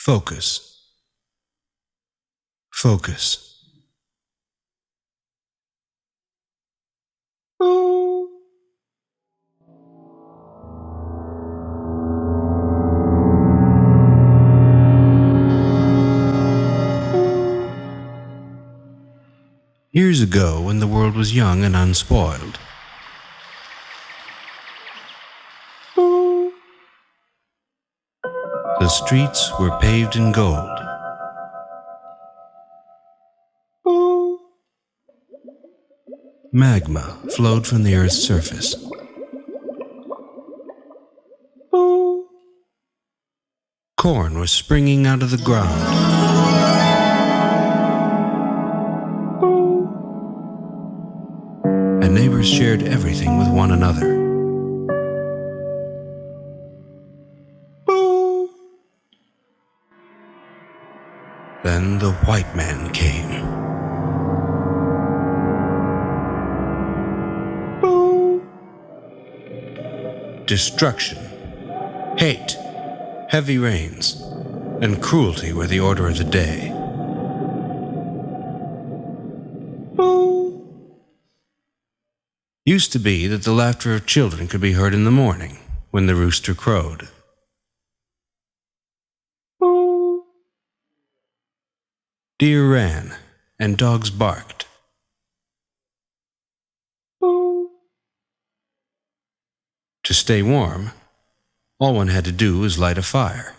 Focus. Focus. Years ago, when the world was young and unspoiled, the streets were paved in gold. Magma flowed from the earth's surface. Corn was springing out of the ground. And neighbors shared everything with one another. Then the white man came. Destruction, hate, heavy rains, and cruelty were the order of the day. Used to be that the laughter of children could be heard in the morning when the rooster crowed. Deer ran and dogs barked. To stay warm, all one had to do was light a fire.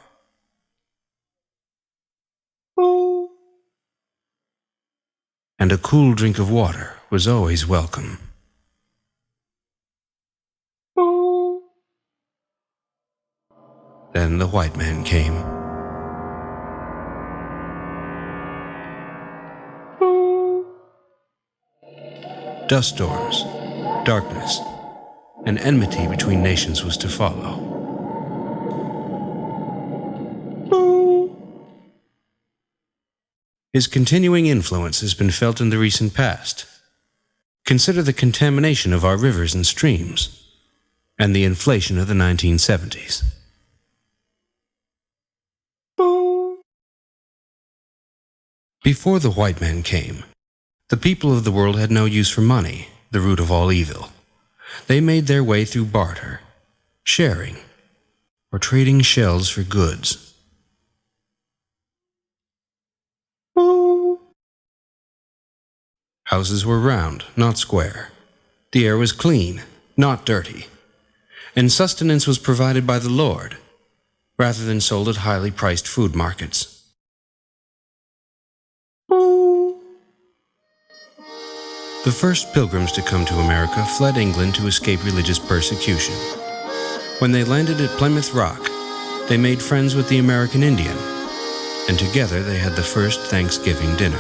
And a cool drink of water was always welcome. Then the white man came. Dust storms, darkness, and enmity between nations was to follow. His continuing influence has been felt in the recent past. Consider the contamination of our rivers and streams, and the inflation of the 1970s. Before the white man came, the people of the world had no use for money, the root of all evil. They made their way through barter, sharing, or trading shells for goods. Houses were round, not square. The air was clean, not dirty. And sustenance was provided by the Lord, rather than sold at highly priced food markets. The first pilgrims to come to America fled England to escape religious persecution. When they landed at Plymouth Rock, they made friends with the American Indian, and together they had the first Thanksgiving dinner.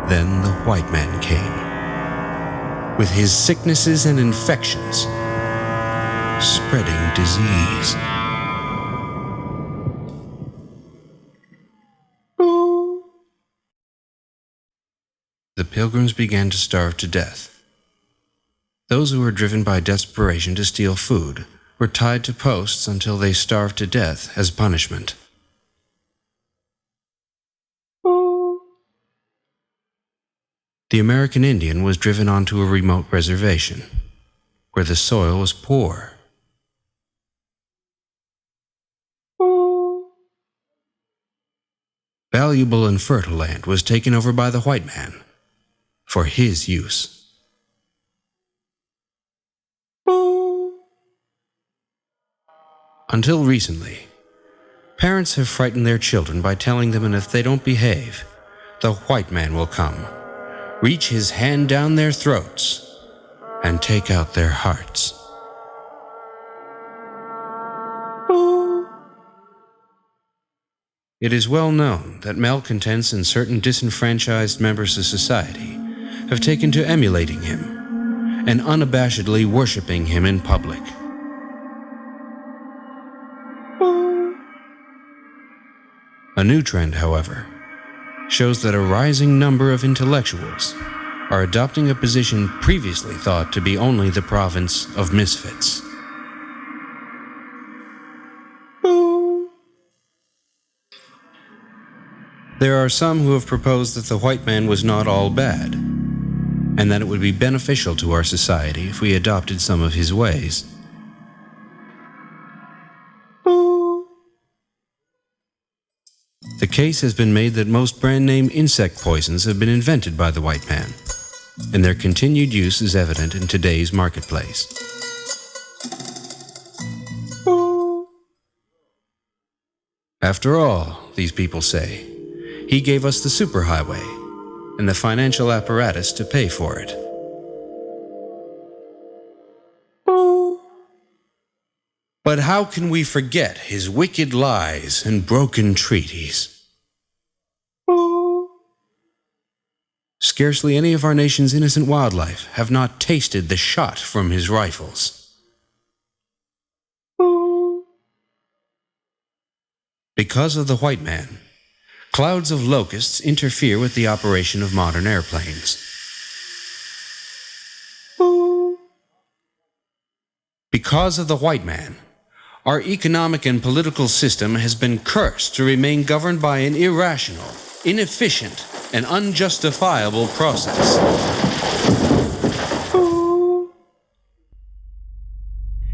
Then the white man came, with his sicknesses and infections, spreading disease. The pilgrims began to starve to death. Those who were driven by desperation to steal food were tied to posts until they starved to death as punishment. The American Indian was driven onto a remote reservation, where the soil was poor. Valuable and fertile land was taken over by the white man, for his use. Until recently, parents have frightened their children by telling them that if they don't behave, the white man will come, reach his hand down their throats, and take out their hearts. It is well known that malcontents in certain disenfranchised members of society have taken to emulating him and unabashedly worshiping him in public. A new trend, however, shows that a rising number of intellectuals are adopting a position previously thought to be only the province of misfits. There are some who have proposed that the white man was not all bad, and that it would be beneficial to our society if we adopted some of his ways. The case has been made that most brand-name insect poisons have been invented by the white man, and their continued use is evident in today's marketplace. After all, these people say, he gave us the superhighway and the financial apparatus to pay for it. But how can we forget his wicked lies and broken treaties? Scarcely any of our nation's innocent wildlife have not tasted the shot from his rifles. Because of the white man, clouds of locusts interfere with the operation of modern airplanes. Because of the white man, our economic and political system has been cursed to remain governed by an irrational, inefficient, and unjustifiable process.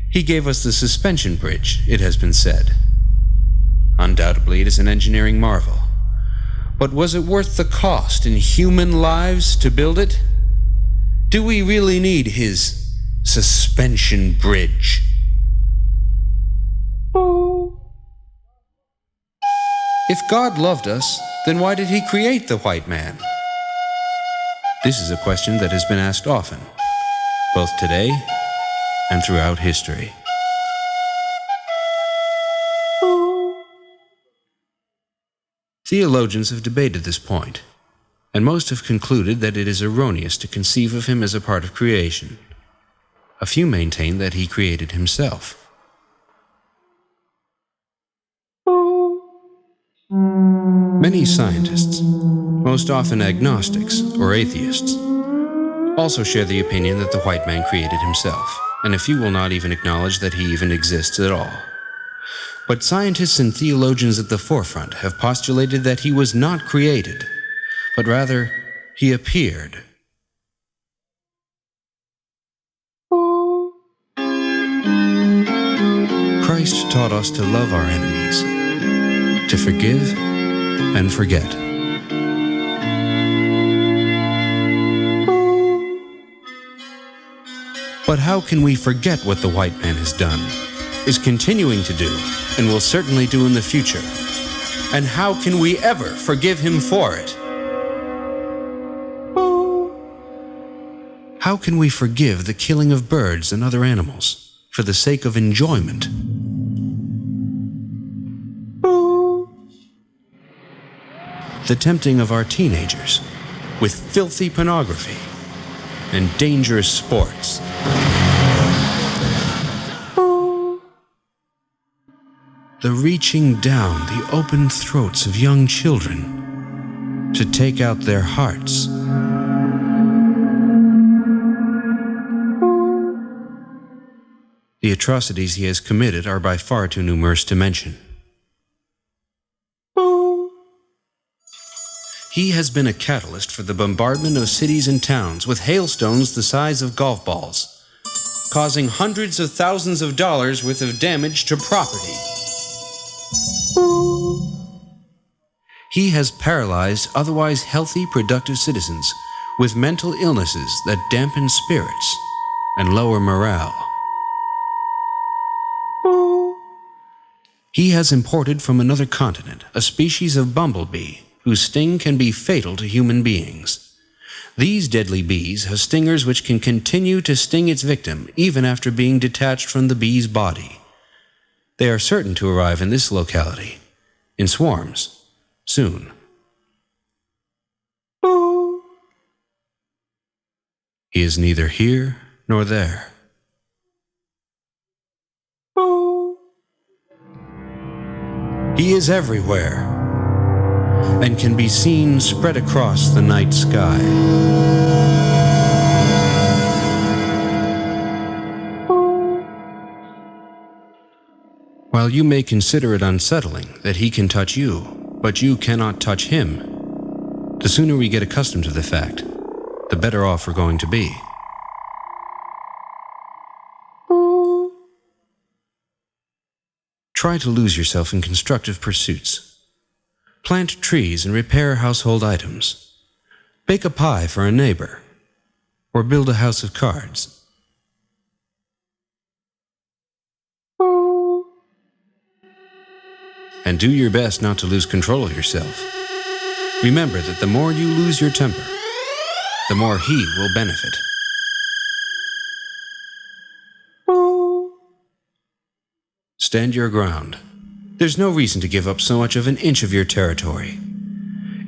He gave us the suspension bridge, it has been said. Undoubtedly, it is an engineering marvel. But was it worth the cost in human lives to build it? Do we really need his suspension bridge? If God loved us, then why did he create the white man? This is a question that has been asked often, both today and throughout history. Theologians have debated this point, and most have concluded that it is erroneous to conceive of him as a part of creation. A few maintain that he created himself. Many scientists, most often agnostics or atheists, also share the opinion that the white man created himself, and a few will not even acknowledge that he even exists at all. But scientists and theologians at the forefront have postulated that he was not created, but rather he appeared. Christ taught us to love our enemies, to forgive and forget. But how can we forget what the white man has done, is continuing to do, and will certainly do in the future? And how can we ever forgive him for it? How can we forgive the killing of birds and other animals for the sake of enjoyment? The tempting of our teenagers with filthy pornography and dangerous sports. The reaching down the open throats of young children to take out their hearts. The atrocities he has committed are by far too numerous to mention. He has been a catalyst for the bombardment of cities and towns with hailstones the size of golf balls, causing hundreds of thousands of dollars worth of damage to property. He has paralyzed otherwise healthy, productive citizens with mental illnesses that dampen spirits and lower morale. He has imported from another continent a species of bumblebee whose sting can be fatal to human beings. These deadly bees have stingers which can continue to sting its victim even after being detached from the bee's body. They are certain to arrive in this locality, in swarms, soon. He is neither here nor there. He is everywhere and can be seen spread across the night sky. While you may consider it unsettling that he can touch you, but you cannot touch him, the sooner we get accustomed to the fact, the better off we're going to be. Try to lose yourself in constructive pursuits. Plant trees and repair household items. Bake a pie for a neighbor. Or build a house of cards. And do your best not to lose control of yourself. Remember that the more you lose your temper, the more he will benefit. Stand your ground. There's no reason to give up so much of an inch of your territory.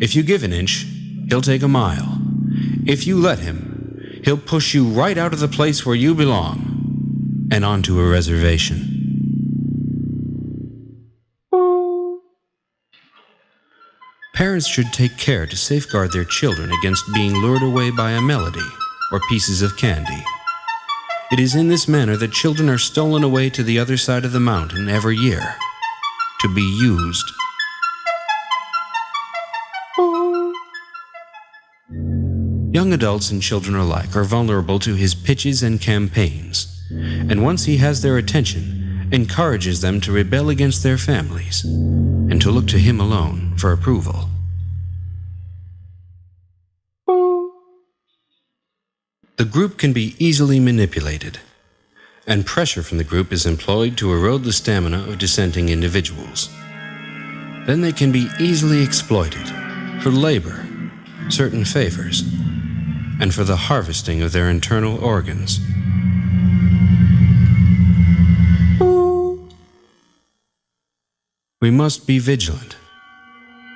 If you give an inch, he'll take a mile. If you let him, he'll push you right out of the place where you belong and onto a reservation. Parents should take care to safeguard their children against being lured away by a melody or pieces of candy. It is in this manner that children are stolen away to the other side of the mountain every year, to be used. Young adults and children alike are vulnerable to his pitches and campaigns, and once he has their attention, encourages them to rebel against their families, and to look to him alone for approval. The group can be easily manipulated, and pressure from the group is employed to erode the stamina of dissenting individuals. Then they can be easily exploited for labor, certain favors, and for the harvesting of their internal organs. We must be vigilant,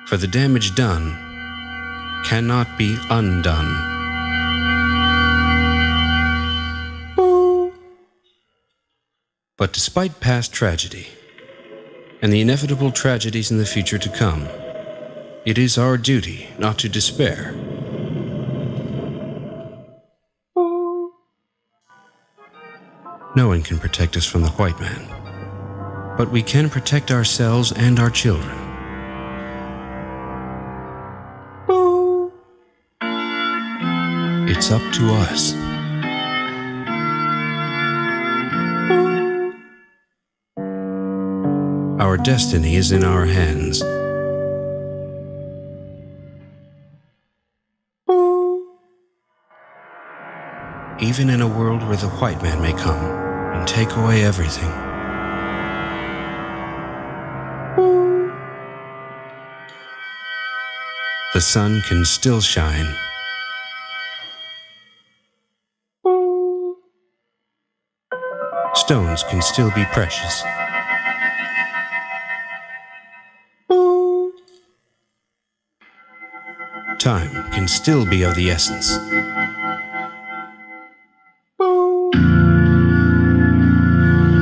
for the damage done cannot be undone. But despite past tragedy, and the inevitable tragedies in the future to come, it is our duty not to despair. No one can protect us from the white man, but we can protect ourselves and our children. It's up to us. Our destiny is in our hands. Even in a world where the white man may come and take away everything, the sun can still shine. Stones can still be precious. Time can still be of the essence.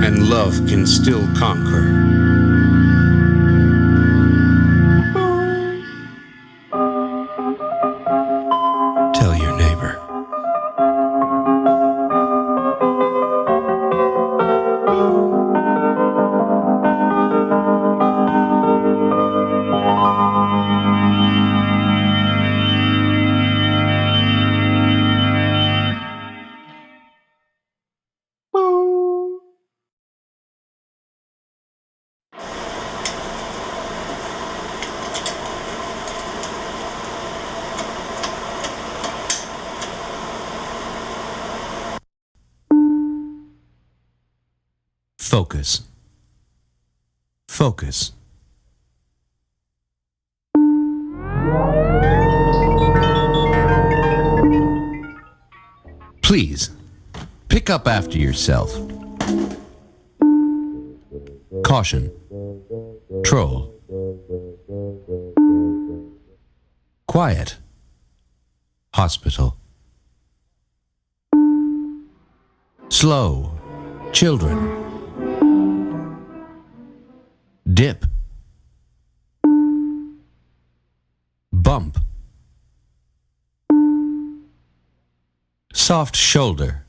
And love can still conquer. Tell your neighbor. Focus. Focus. Please, pick up after yourself. Caution. Troll. Quiet. Hospital. Slow. Children. Dip. Bump. Soft shoulder.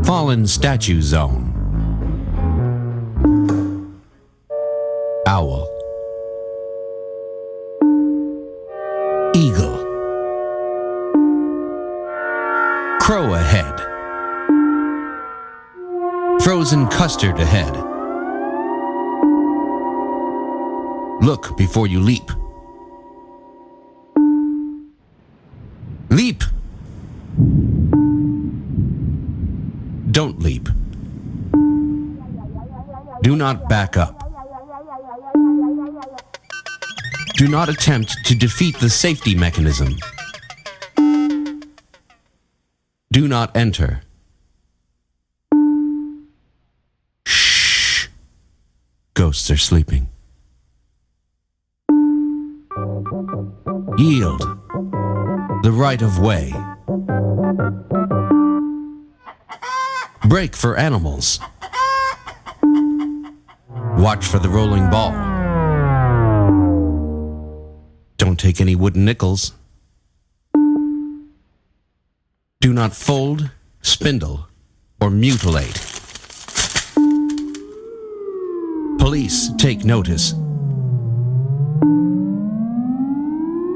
Fallen statue zone. Owl. Eagle. Crow ahead. Frozen custard ahead. Look before you leap. Leap! Don't leap. Do not back up. Do not attempt to defeat the safety mechanism. Do not enter. Shh. Ghosts are sleeping. Yield. The right of way. Brake for animals. Watch for the rolling ball. Don't take any wooden nickels. Do not fold, spindle, or mutilate. Police take notice.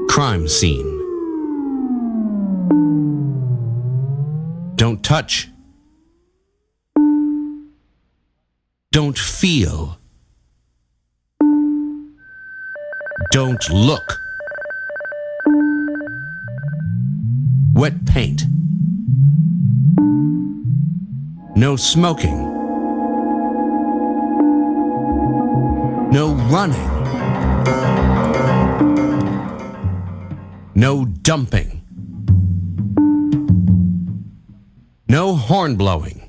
Crime scene. Don't touch. Don't feel. Don't look. Wet paint. No smoking. No running. No dumping. No horn blowing.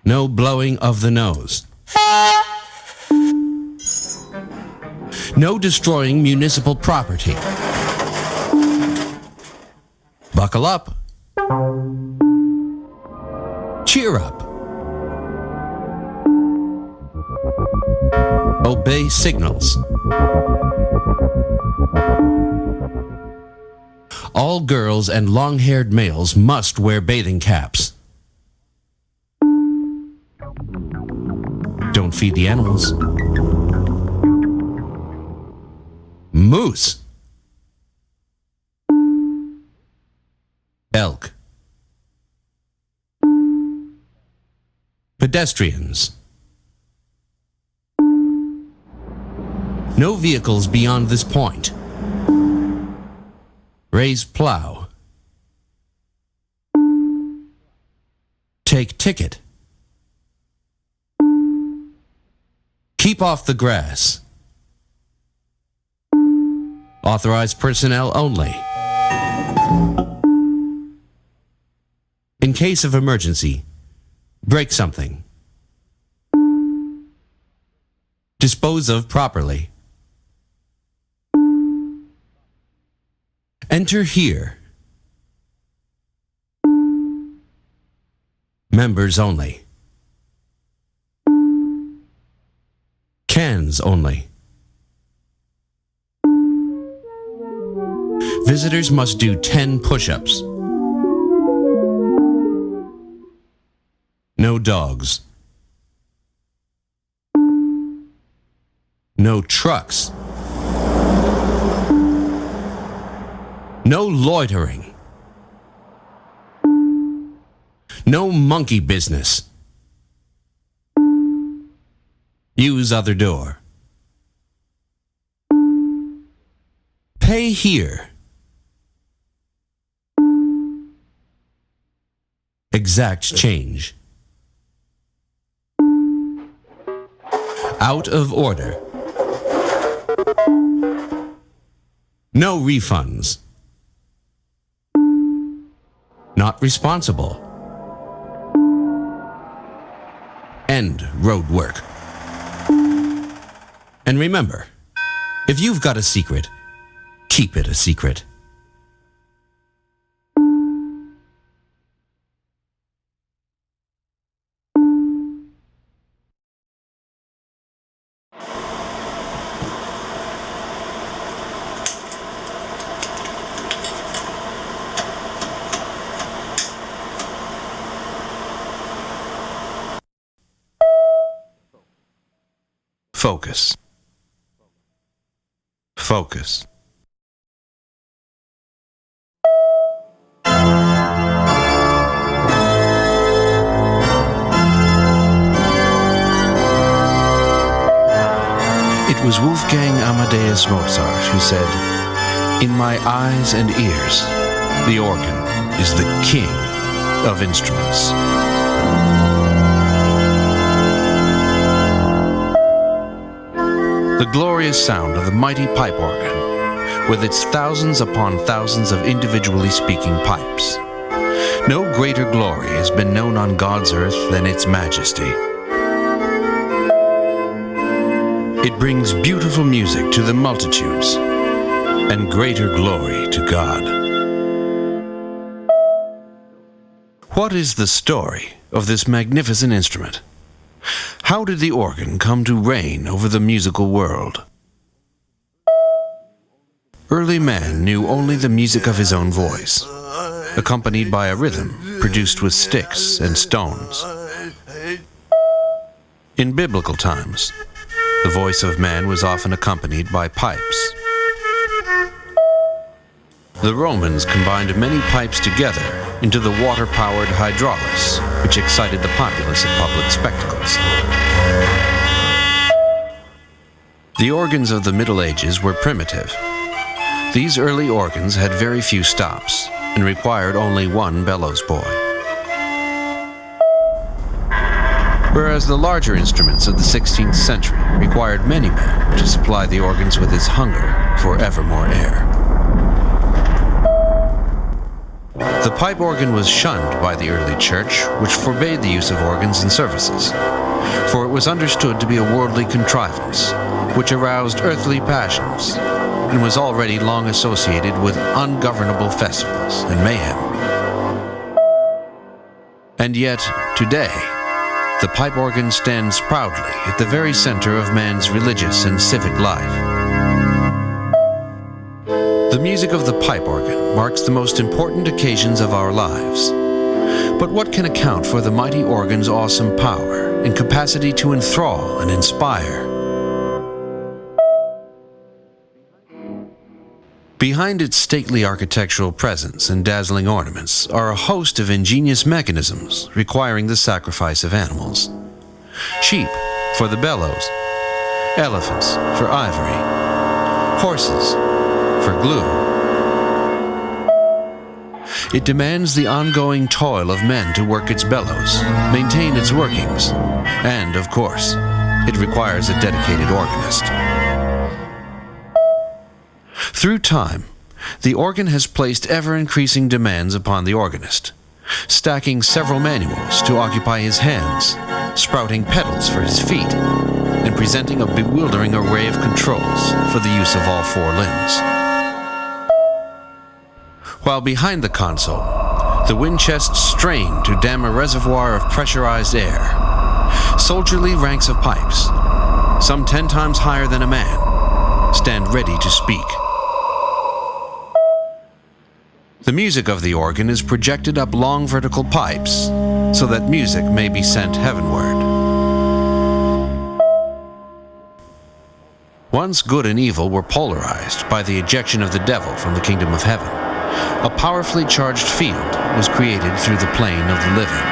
No blowing of the nose. No destroying municipal property. Buckle up. Cheer up. Obey signals. All girls and long-haired males must wear bathing caps. Don't feed the animals. Moose. Elk. Pedestrians. No vehicles beyond this point. Raise plow. Take ticket. Keep off the grass. Authorized personnel only. In case of emergency, break something. Dispose of properly. Enter here. Members only. Cans only. Visitors must do 10 push-ups. No dogs. No trucks. No loitering. No monkey business. Use other door. Pay here. Exact change. Out of order. No refunds. Not responsible. End road work. And remember, if you've got a secret, keep it a secret. Focus. Focus. It was Wolfgang Amadeus Mozart who said, "In my eyes and ears, the organ is the king of instruments." The glorious sound of the mighty pipe organ, with its thousands upon thousands of individually speaking pipes. No greater glory has been known on God's earth than its majesty. It brings beautiful music to the multitudes, and greater glory to God. What is the story of this magnificent instrument? How did the organ come to reign over the musical world? Early man knew only the music of his own voice, accompanied by a rhythm produced with sticks and stones. In biblical times, the voice of man was often accompanied by pipes. The Romans combined many pipes together into the water-powered hydraulis, which excited the populace at public spectacles. The organs of the Middle Ages were primitive. These early organs had very few stops and required only one bellows boy. Whereas the larger instruments of the 16th century required many men to supply the organs with his hunger for ever more air. The pipe organ was shunned by the early church, which forbade the use of organs in services, for it was understood to be a worldly contrivance, which aroused earthly passions, and was already long associated with ungovernable festivals and mayhem. And yet, today, the pipe organ stands proudly at the very center of man's religious and civic life. The music of the pipe organ marks the most important occasions of our lives. But what can account for the mighty organ's awesome power and capacity to enthrall and inspire? Behind its stately architectural presence and dazzling ornaments are a host of ingenious mechanisms requiring the sacrifice of animals. Sheep for the bellows, elephants for ivory, horses for glue. It demands the ongoing toil of men to work its bellows, maintain its workings, and, of course, it requires a dedicated organist. Through time, the organ has placed ever-increasing demands upon the organist, stacking several manuals to occupy his hands, sprouting pedals for his feet, and presenting a bewildering array of controls for the use of all four limbs. While behind the console, the wind chests strain to dam a reservoir of pressurized air. Soldierly ranks of pipes, some 10 times higher than a man, stand ready to speak. The music of the organ is projected up long vertical pipes so that music may be sent heavenward. Once good and evil were polarized by the ejection of the devil from the kingdom of heaven, a powerfully charged field was created through the plane of the living.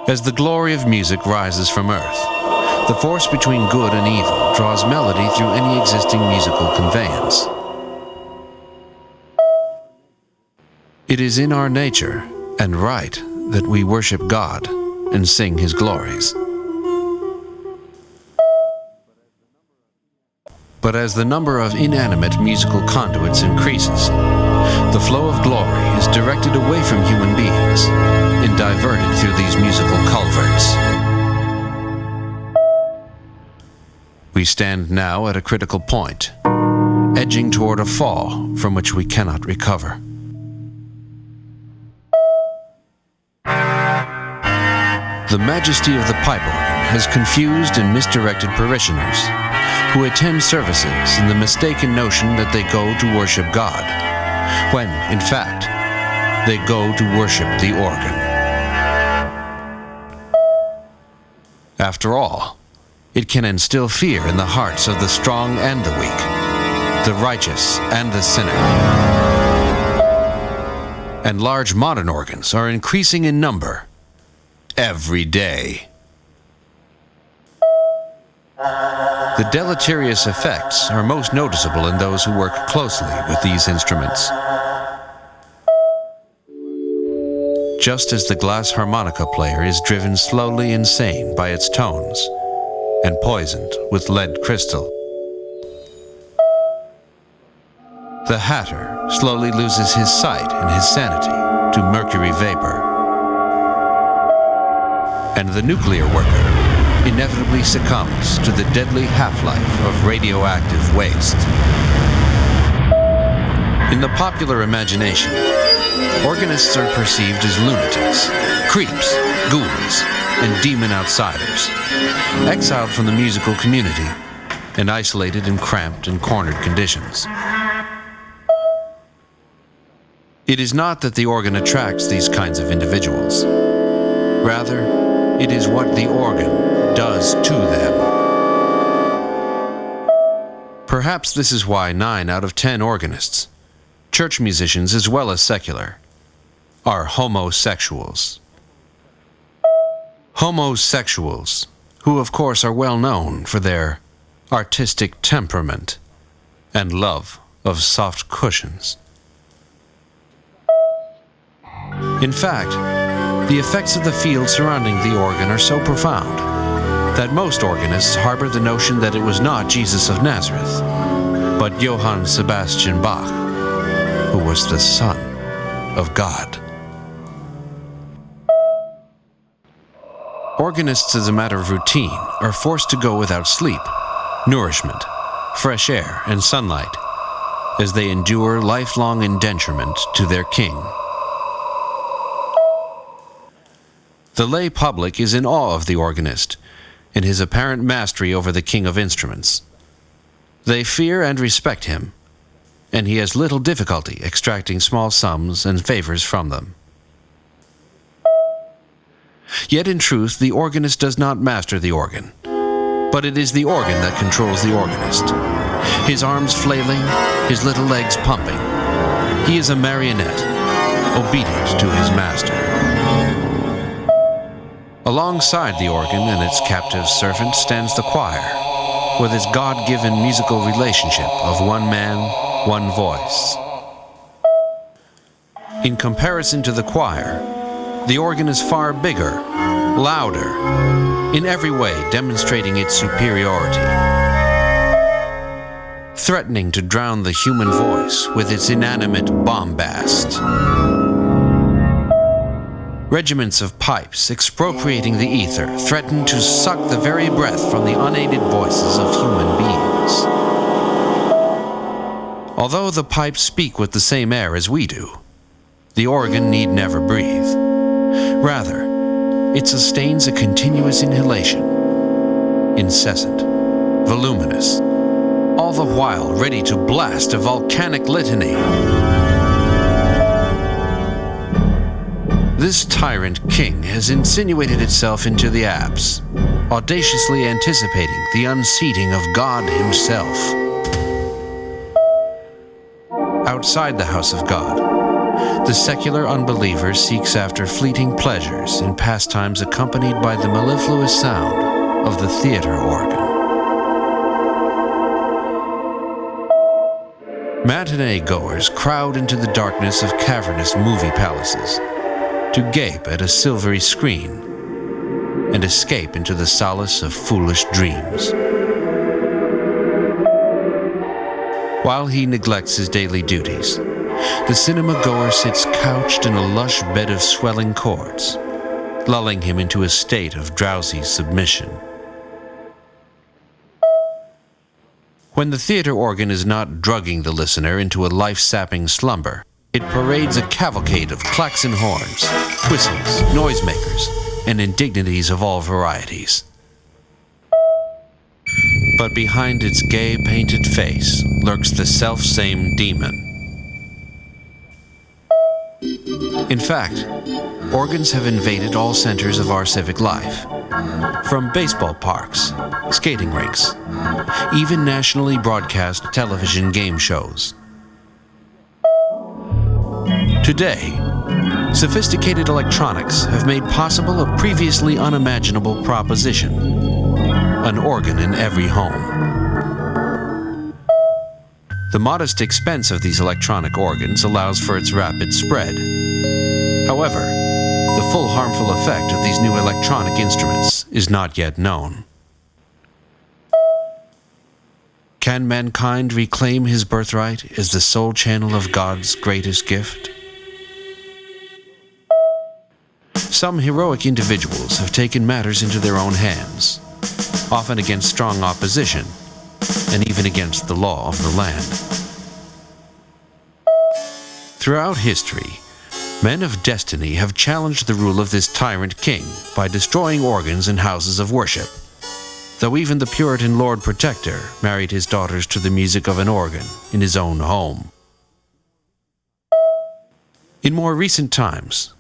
As the glory of music rises from earth, the force between good and evil draws melody through any existing musical conveyance. It is in our nature and right that we worship God and sing His glories. But as the number of inanimate musical conduits increases, the flow of glory is directed away from human beings and diverted through these musical culverts. We stand now at a critical point, edging toward a fall from which we cannot recover. The majesty of the pipe organ has confused and misdirected parishioners who attend services in the mistaken notion that they go to worship God, when, in fact, they go to worship the organ. After all, it can instill fear in the hearts of the strong and the weak, the righteous and the sinner. And large modern organs are increasing in number every day. The deleterious effects are most noticeable in those who work closely with these instruments. Just as the glass harmonica player is driven slowly insane by its tones and poisoned with lead crystal, the hatter slowly loses his sight and his sanity to mercury vapor, and the nuclear worker inevitably succumbs to the deadly half-life of radioactive waste. In the popular imagination, organists are perceived as lunatics, creeps, ghouls, and demon outsiders, exiled from the musical community and isolated in cramped and cornered conditions. It is not that the organ attracts these kinds of individuals. Rather, it is what the organ does to them. Perhaps this is why 9 out of 10 organists, church musicians as well as secular, are homosexuals. Homosexuals, who of course are well known for their artistic temperament and love of soft cushions. In fact, the effects of the field surrounding the organ are so profound that most organists harbor the notion that it was not Jesus of Nazareth, but Johann Sebastian Bach, who was the Son of God. Organists, as a matter of routine, are forced to go without sleep, nourishment, fresh air, and sunlight, as they endure lifelong indenturement to their king. The lay public is in awe of the organist and his apparent mastery over the king of instruments. They fear and respect him, and he has little difficulty extracting small sums and favors from them. Yet in truth, the organist does not master the organ, but it is the organ that controls the organist. His arms flailing, his little legs pumping. He is a marionette, obedient to his master. Alongside the organ and its captive servant stands the choir, with its God-given musical relationship of one man, one voice. In comparison to the choir, the organ is far bigger, louder, in every way demonstrating its superiority, threatening to drown the human voice with its inanimate bombast. Regiments of pipes expropriating the ether threaten to suck the very breath from the unaided voices of human beings. Although the pipes speak with the same air as we do, the organ need never breathe. Rather, it sustains a continuous inhalation, incessant, voluminous, all the while ready to blast a volcanic litany. This tyrant king has insinuated itself into the apse, audaciously anticipating the unseating of God himself. Outside the house of God, the secular unbeliever seeks after fleeting pleasures in pastimes accompanied by the mellifluous sound of the theater organ. Matinee goers crowd into the darkness of cavernous movie palaces to gape at a silvery screen and escape into the solace of foolish dreams. While he neglects his daily duties, the cinema-goer sits couched in a lush bed of swelling chords, lulling him into a state of drowsy submission. When the theater organ is not drugging the listener into a life-sapping slumber, it parades a cavalcade of klaxon horns, whistles, noisemakers, and indignities of all varieties. But behind its gay painted face lurks the self-same demon. In fact, organs have invaded all centers of our civic life, From baseball parks, skating rinks, even nationally broadcast television game shows. Today, sophisticated electronics have made possible a previously unimaginable proposition: an organ in every home. The modest expense of these electronic organs allows for its rapid spread. However, the full harmful effect of these new electronic instruments is not yet known. Can mankind reclaim his birthright as the sole channel of God's greatest gift? Some heroic individuals have taken matters into their own hands, often against strong opposition, and even against the law of the land. Throughout history, men of destiny have challenged the rule of this tyrant king by destroying organs and houses of worship, though even the Puritan Lord Protector married his daughters to the music of an organ in his own home. In more recent times,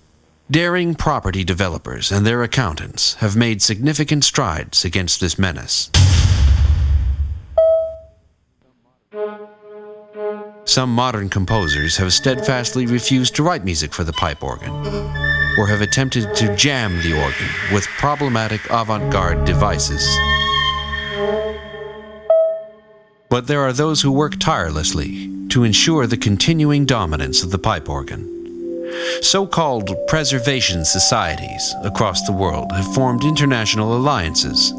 daring property developers and their accountants have made significant strides against this menace. Some modern composers have steadfastly refused to write music for the pipe organ, or have attempted to jam the organ with problematic avant-garde devices. But there are those who work tirelessly to ensure the continuing dominance of the pipe organ. So-called preservation societies across the world have formed international alliances,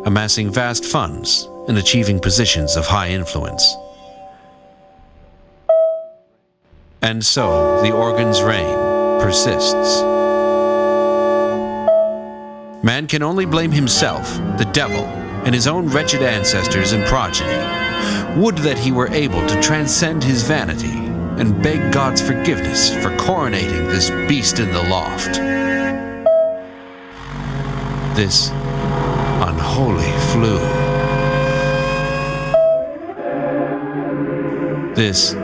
amassing vast funds and achieving positions of high influence. And so the organ's reign persists. Man can only blame himself, the devil, and his own wretched ancestors and progeny. Would that he were able to transcend his vanity and beg God's forgiveness for coronating this beast in the loft. This unholy flu. This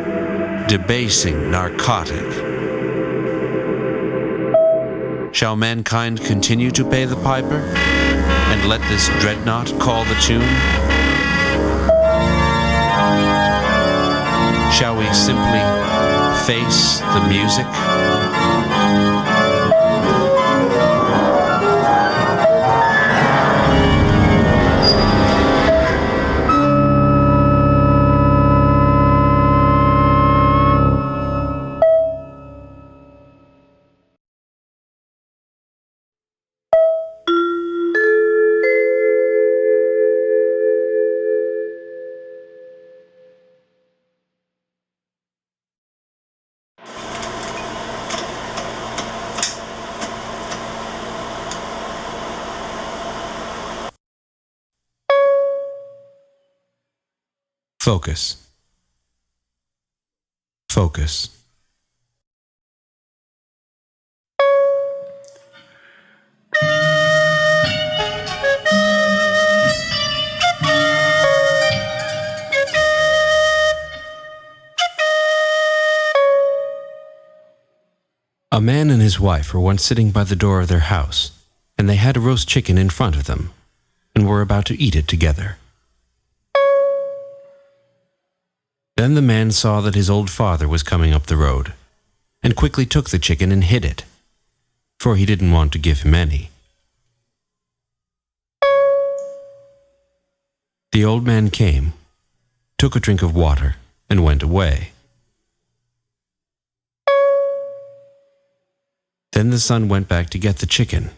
debasing narcotic. Shall mankind continue to pay the piper and let this dreadnought call the tune? Shall we simply face the music? Focus. Focus. A man and his wife were once sitting by the door of their house, and they had a roast chicken in front of them, and were about to eat it together. Then the man saw that his old father was coming up the road, and quickly took the chicken and hid it, for he didn't want to give him any. The old man came, took a drink of water, and went away. Then the son went back to get the chicken,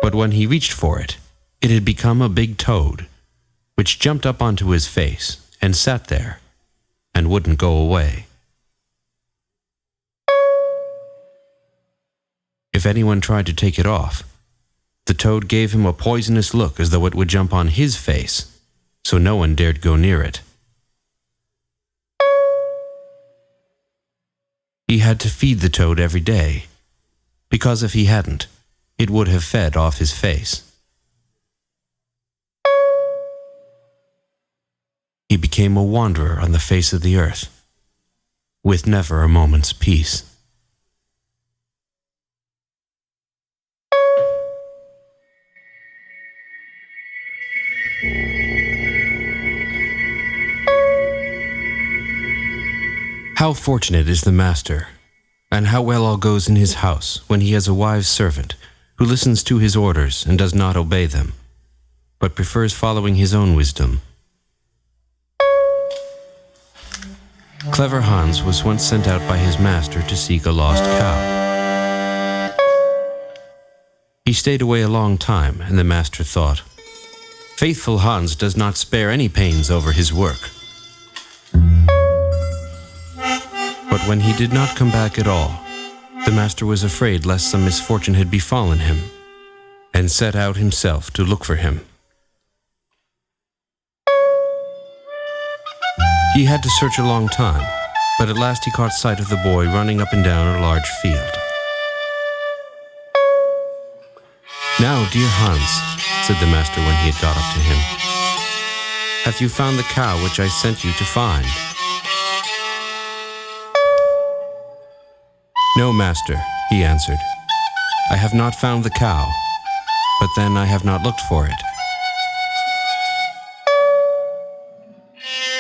but when he reached for it, it had become a big toad, which jumped up onto his face and sat there, and wouldn't go away. If anyone tried to take it off, the toad gave him a poisonous look as though it would jump on his face, so no one dared go near it. He had to feed the toad every day, because if he hadn't, it would have fed off his face. He became a wanderer on the face of the earth, with never a moment's peace. How fortunate is the master, and how well all goes in his house when he has a wise servant who listens to his orders and does not obey them, but prefers following his own wisdom. Clever Hans was once sent out by his master to seek a lost cow. He stayed away a long time, and the master thought, "Faithful Hans does not spare any pains over his work." But when he did not come back at all, the master was afraid lest some misfortune had befallen him, and set out himself to look for him. He had to search a long time, but at last he caught sight of the boy running up and down a large field. "Now, dear Hans," said the master when he had got up to him, "have you found the cow which I sent you to find?" "No, master," he answered. "I have not found the cow, but then I have not looked for it."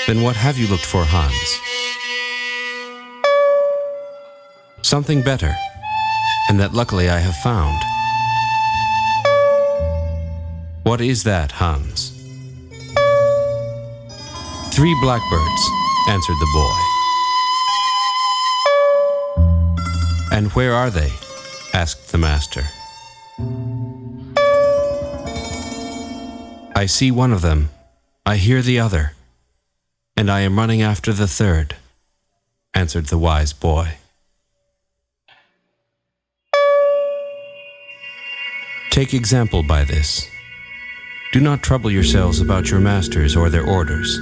"Then what have you looked for, Hans?" "Something better, and that luckily I have found." "What is that, Hans?" "3 blackbirds," answered the boy. "And where are they?" asked the master. "I see one of them, I hear the other, and I am running after the third," answered the wise boy. Take example by this. Do not trouble yourselves about your masters or their orders,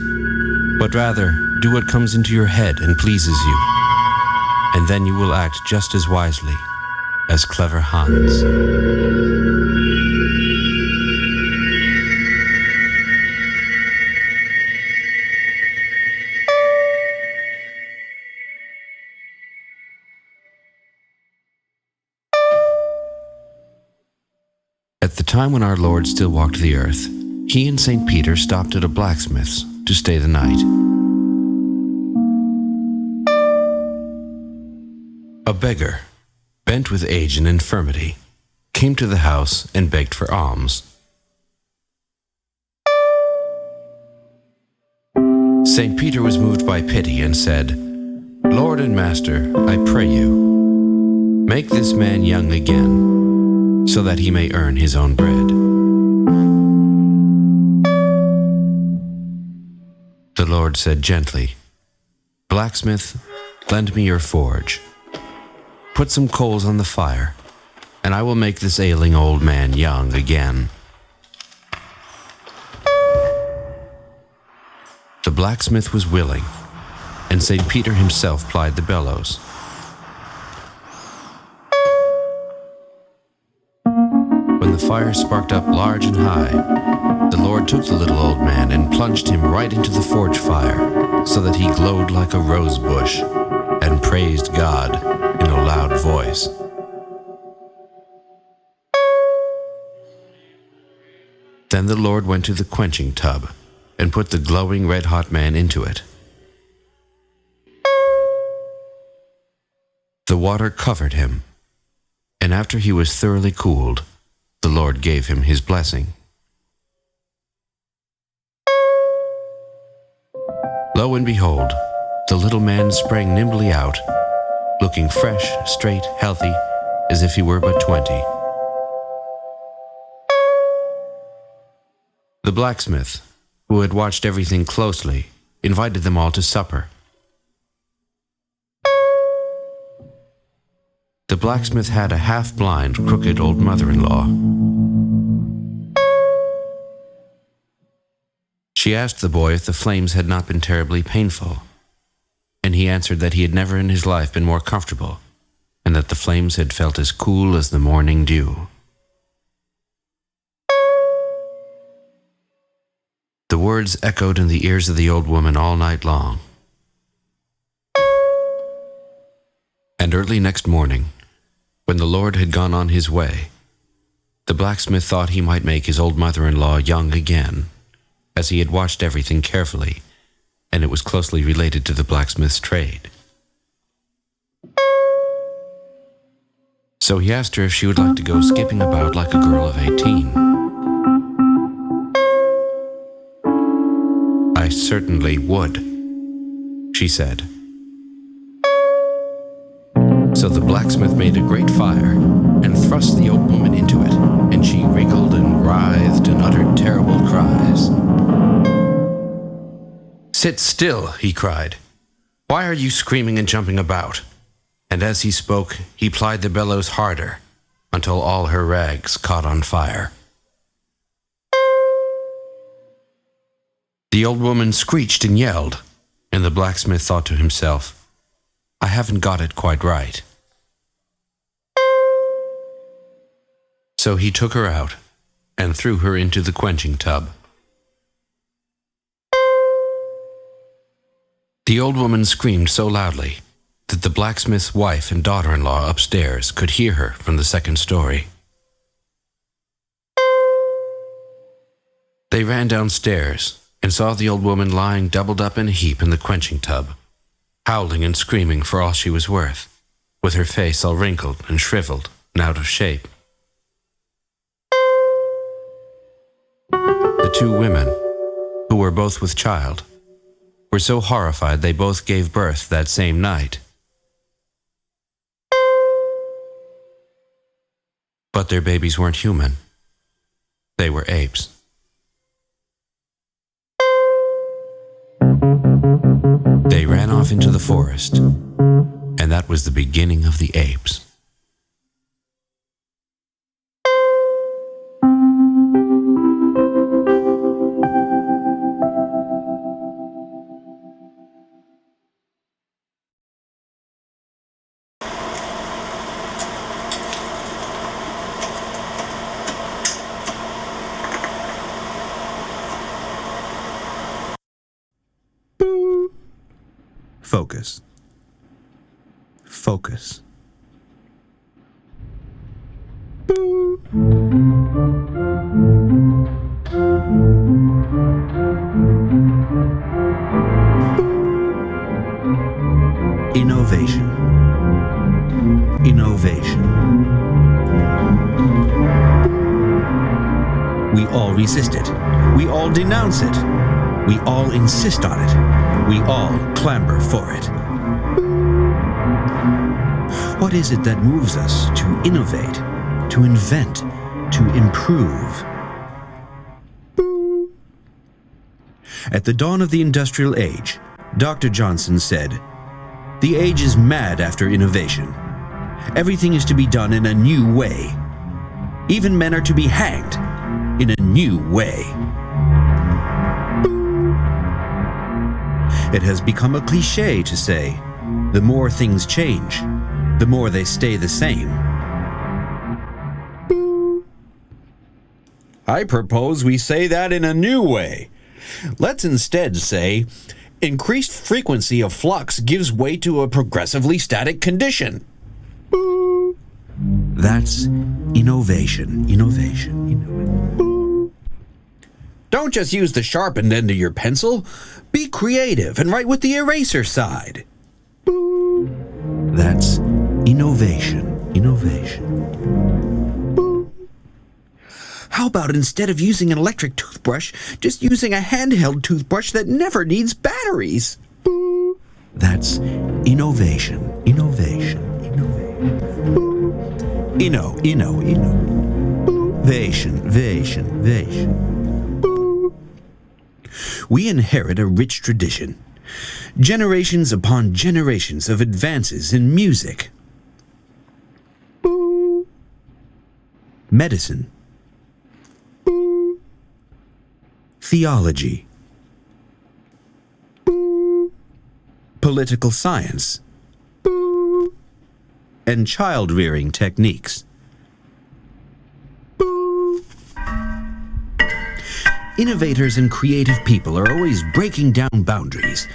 but rather do what comes into your head and pleases you, and then you will act just as wisely as clever Hans. At the time when our Lord still walked the earth, he and St. Peter stopped at a blacksmith's to stay the night. A beggar, bent with age and infirmity, came to the house and begged for alms. St. Peter was moved by pity and said, "Lord and Master, I pray you, make this man young again, so that he may earn his own bread." The Lord said gently, "Blacksmith, lend me your forge. Put some coals on the fire, and I will make this ailing old man young again." The blacksmith was willing, and St. Peter himself plied the bellows. When the fire sparked up large and high, the Lord took the little old man and plunged him right into the forge fire, so that he glowed like a rose bush, and praised God in a loud voice. Then the Lord went to the quenching tub and put the glowing red-hot man into it. The water covered him, and after he was thoroughly cooled, the Lord gave him his blessing. Lo and behold, the little man sprang nimbly out, looking fresh, straight, healthy, as if he were but 20. The blacksmith, who had watched everything closely, invited them all to supper. The blacksmith had a half-blind, crooked old mother-in-law. She asked the boy if the flames had not been terribly painful, and he answered that he had never in his life been more comfortable, and that the flames had felt as cool as the morning dew. The words echoed in the ears of the old woman all night long. And early next morning, when the Lord had gone on his way, the blacksmith thought he might make his old mother-in-law young again as he had watched everything carefully, and it was closely related to the blacksmith's trade. So he asked her if she would like to go skipping about like a girl of 18. "I certainly would," she said. So the blacksmith made a great fire and thrust the old woman into it, and she wriggled and writhed and uttered terrible cries. "Sit still," he cried. "Why are you screaming and jumping about?" And as he spoke, he plied the bellows harder until all her rags caught on fire. The old woman screeched and yelled, and the blacksmith thought to himself, "I haven't got it quite right." So he took her out and threw her into the quenching tub. The old woman screamed so loudly that the blacksmith's wife and daughter-in-law upstairs could hear her from the second story. They ran downstairs and saw the old woman lying doubled up in a heap in the quenching tub, howling and screaming for all she was worth, with her face all wrinkled and shriveled and out of shape. The two women, who were both with child, were so horrified they both gave birth that same night. But their babies weren't human. They were apes. They ran off into the forest, and that was the beginning of the apes. Focus. Focus. Innovation. Innovation. We all resist it. We all denounce it. We all insist on it. We all clamber for it. What is it that moves us to innovate, to invent, to improve? At the dawn of the industrial age, Dr. Johnson said, "The age is mad after innovation. Everything is to be done in a new way. Even men are to be hanged in a new way." It has become a cliché to say, the more things change, the more they stay the same. I propose we say that in a new way. Let's instead say, increased frequency of flux gives way to a progressively static condition. That's innovation. Innovation. Don't just use the sharpened end of your pencil. Be creative and write with the eraser side. That's innovation. Innovation. How about instead of using an electric toothbrush, just using a handheld toothbrush that never needs batteries? That's innovation. Innovation. Innovation. We inherit a rich tradition, generations upon generations of advances in music, medicine, theology, political science, and child-rearing techniques. Innovators and creative people are always breaking down boundaries,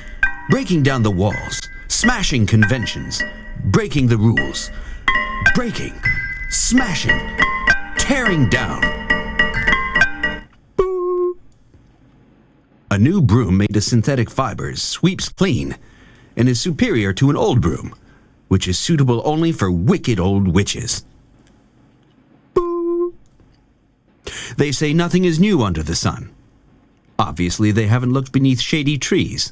breaking down the walls, smashing conventions, breaking the rules, breaking, smashing, tearing down. A new broom made of synthetic fibers sweeps clean and is superior to an old broom, which is suitable only for wicked old witches. Boo. They say nothing is new under the sun. Obviously, they haven't looked beneath shady trees,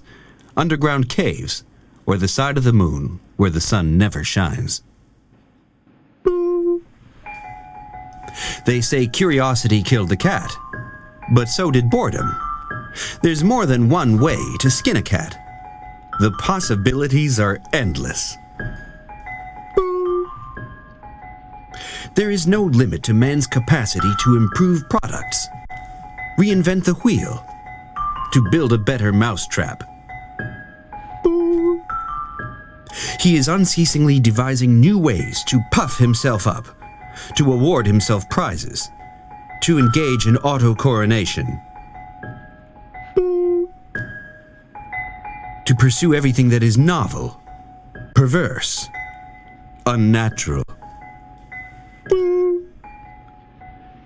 underground caves, or the side of the moon where the sun never shines. Boo. They say curiosity killed the cat, but so did boredom. There's more than one way to skin a cat. The possibilities are endless. Boo. There is no limit to man's capacity to improve products, reinvent the wheel, to build a better mousetrap. Boo. He is unceasingly devising new ways to puff himself up, to award himself prizes, to engage in auto-coronation, to pursue everything that is novel, perverse, unnatural,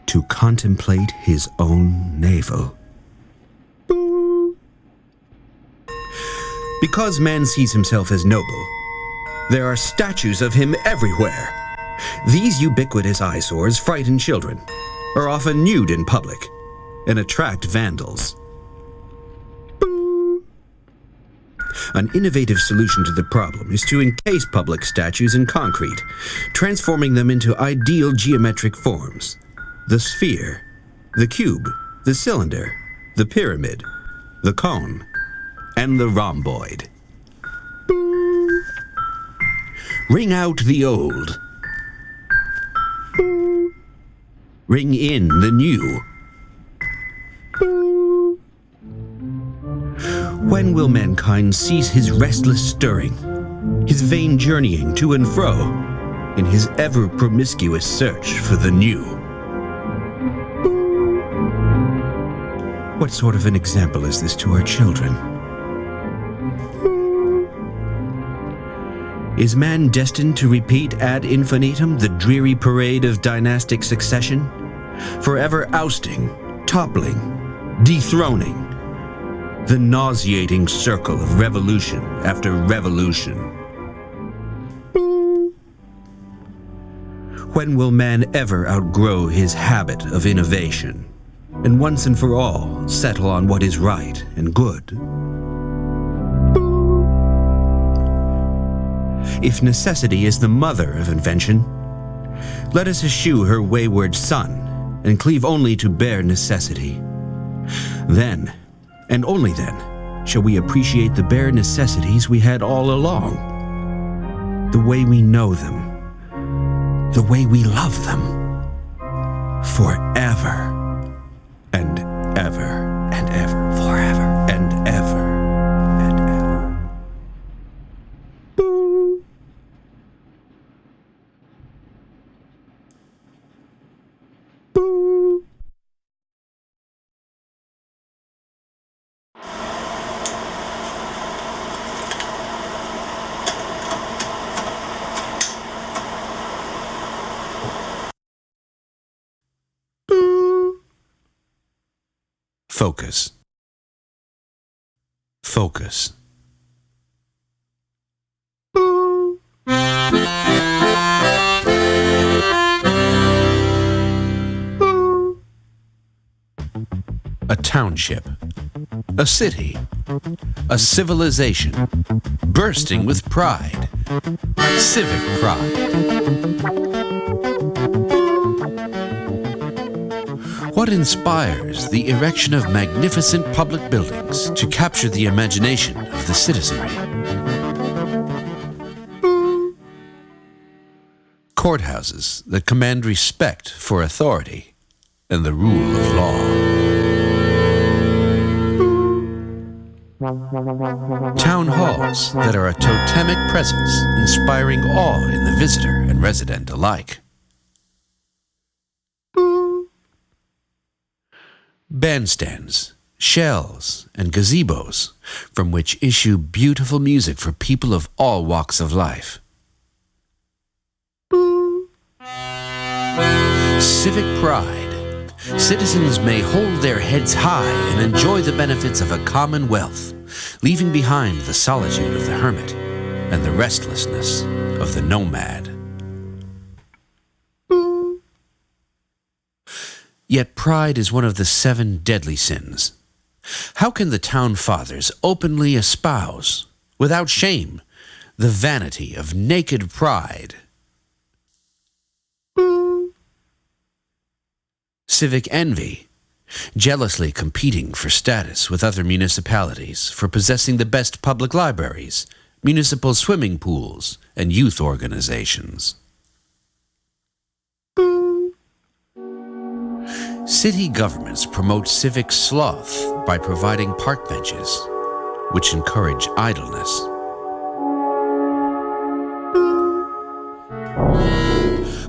to contemplate his own navel. Because man sees himself as noble, there are statues of him everywhere. These ubiquitous eyesores frighten children, are often nude in public, and attract vandals. An innovative solution to the problem is to encase public statues in concrete, transforming them into ideal geometric forms: the sphere, the cube, the cylinder, the pyramid, the cone, and the rhomboid. Ring out the old. Ring in the new. When will mankind cease his restless stirring, his vain journeying to and fro, in his ever-promiscuous search for the new? What sort of an example is this to our children? Is man destined to repeat ad infinitum the dreary parade of dynastic succession, forever ousting, toppling, dethroning, the nauseating circle of revolution after revolution? When will man ever outgrow his habit of innovation, and once and for all settle on what is right and good? If necessity is the mother of invention, let us eschew her wayward son and cleave only to bare necessity. Then, and only then, shall we appreciate the bare necessities we had all along, the way we know them, the way we love them, forever and ever and ever, forever and ever and ever. Boo. Boo. Focus. Focus. A township, a city, a civilization, bursting with pride. Civic Pride. What inspires the erection of magnificent public buildings to capture the imagination of the citizenry? Courthouses that command respect for authority and the rule of law. Town halls that are a totemic presence, inspiring awe in the visitor and resident alike. Bandstands, shells, and gazebos from which issue beautiful music for people of all walks of life. Civic Pride, citizens may hold their heads high and enjoy the benefits of a commonwealth, leaving behind the solitude of the hermit and the restlessness of the nomad. Yet pride is one of the 7 deadly sins. How can the town fathers openly espouse, without shame, the vanity of naked pride? Civic envy, jealously competing for status with other municipalities for possessing the best public libraries, municipal swimming pools, and youth organizations. City governments promote civic sloth by providing park benches, which encourage idleness.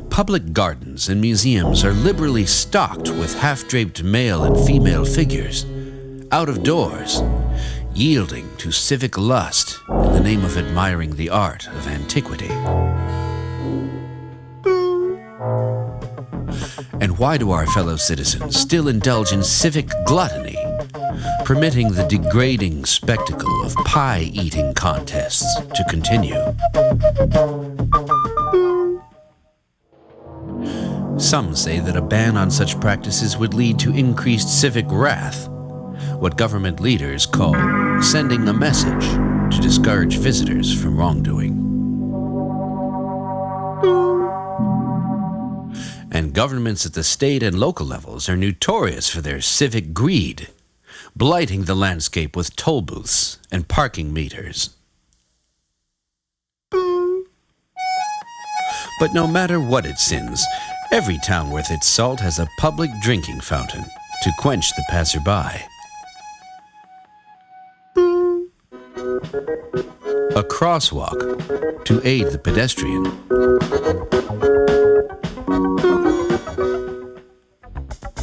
Public gardens and museums are liberally stocked with half-draped male and female figures, out of doors, yielding to civic lust in the name of admiring the art of antiquity. And why do our fellow citizens still indulge in civic gluttony, permitting the degrading spectacle of pie-eating contests to continue? Some say that a ban on such practices would lead to increased civic wrath, what government leaders call sending a message to discourage visitors from wrongdoing. And governments at the state and local levels are notorious for their civic greed, blighting the landscape with toll booths and parking meters. But no matter what it sins, every town worth its salt has a public drinking fountain to quench the passerby. A crosswalk to aid the pedestrian.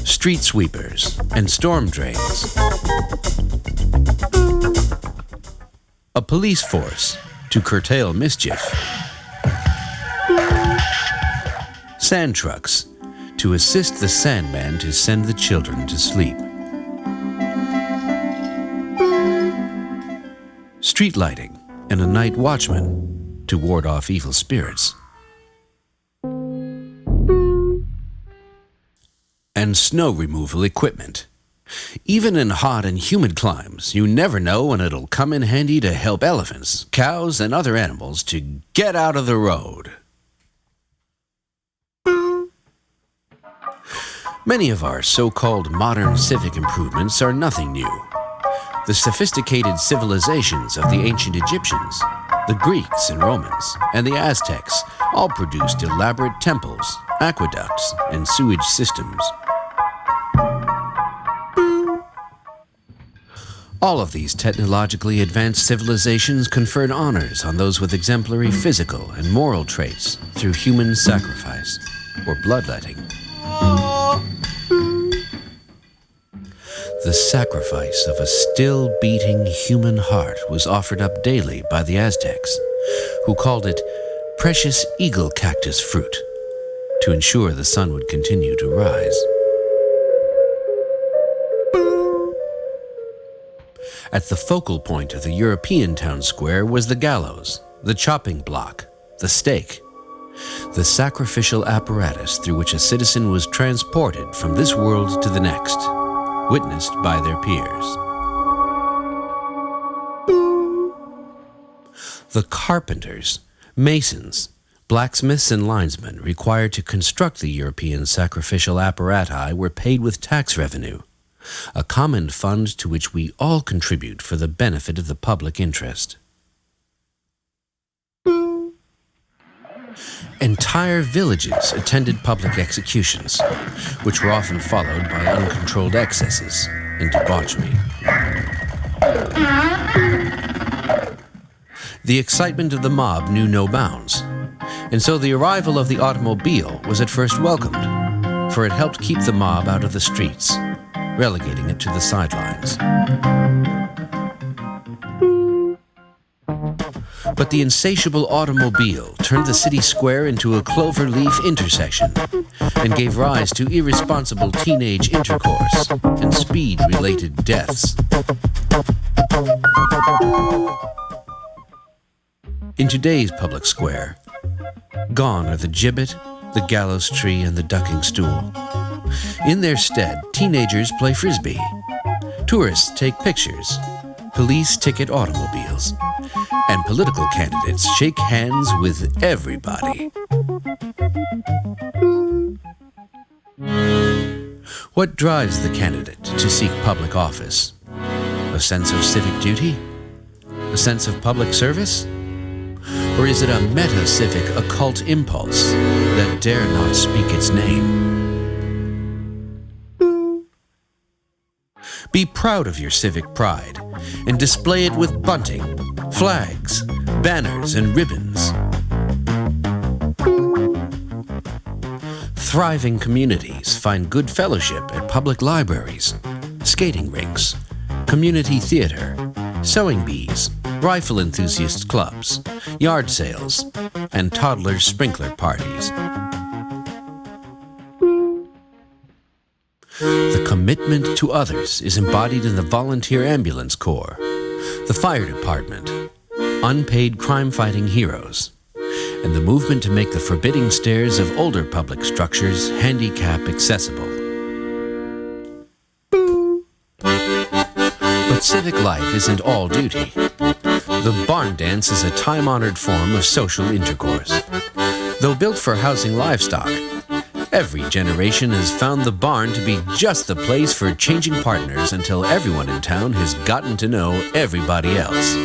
Street sweepers and storm drains. A police force to curtail mischief. Sand trucks to assist the sandman to send the children to sleep. Street lighting and a night watchman to ward off evil spirits. And snow removal equipment. Even in hot and humid climes, you never know when it'll come in handy to help elephants, cows, and other animals to get out of the road. Many of our so-called modern civic improvements are nothing new. The sophisticated civilizations of the ancient Egyptians, the Greeks and Romans, and the Aztecs all produced elaborate temples, aqueducts, and sewage systems. All of these technologically advanced civilizations conferred honors on those with exemplary physical and moral traits through human sacrifice or bloodletting. The sacrifice of a still beating human heart was offered up daily by the Aztecs, who called it precious eagle cactus fruit, to ensure the sun would continue to rise. At the focal point of the European town square was the gallows, the chopping block, the stake, the sacrificial apparatus through which a citizen was transported from this world to the next, witnessed by their peers. The carpenters, masons, blacksmiths, and linesmen required to construct the European sacrificial apparati were paid with tax revenue, a common fund to which we all contribute for the benefit of the public interest. Entire villages attended public executions, which were often followed by uncontrolled excesses and debauchery. The excitement of the mob knew no bounds, and so the arrival of the automobile was at first welcomed, for it helped keep the mob out of the streets, relegating it to the sidelines. But the insatiable automobile turned the city square into a clover-leaf intersection and gave rise to irresponsible teenage intercourse and speed-related deaths. In today's public square, gone are the gibbet, the gallows tree, and the ducking stool. In their stead, teenagers play frisbee. Tourists take pictures. Police ticket automobiles. And political candidates shake hands with everybody. What drives the candidate to seek public office? A sense of civic duty? A sense of public service? Or is it a meta-civic occult impulse that dare not speak its name? Be proud of your civic pride and display it with bunting, flags, banners, and ribbons. Thriving communities find good fellowship at public libraries, skating rinks, community theater, sewing bees, rifle enthusiast clubs, yard sales, and toddler sprinkler parties. The commitment to others is embodied in the Volunteer Ambulance Corps, the Fire Department, unpaid crime-fighting heroes, and the movement to make the forbidding stairs of older public structures handicap accessible. But civic life isn't all duty. The barn dance is a time-honored form of social intercourse. Though built for housing livestock, every generation has found the barn to be just the place for changing partners until everyone in town has gotten to know everybody else.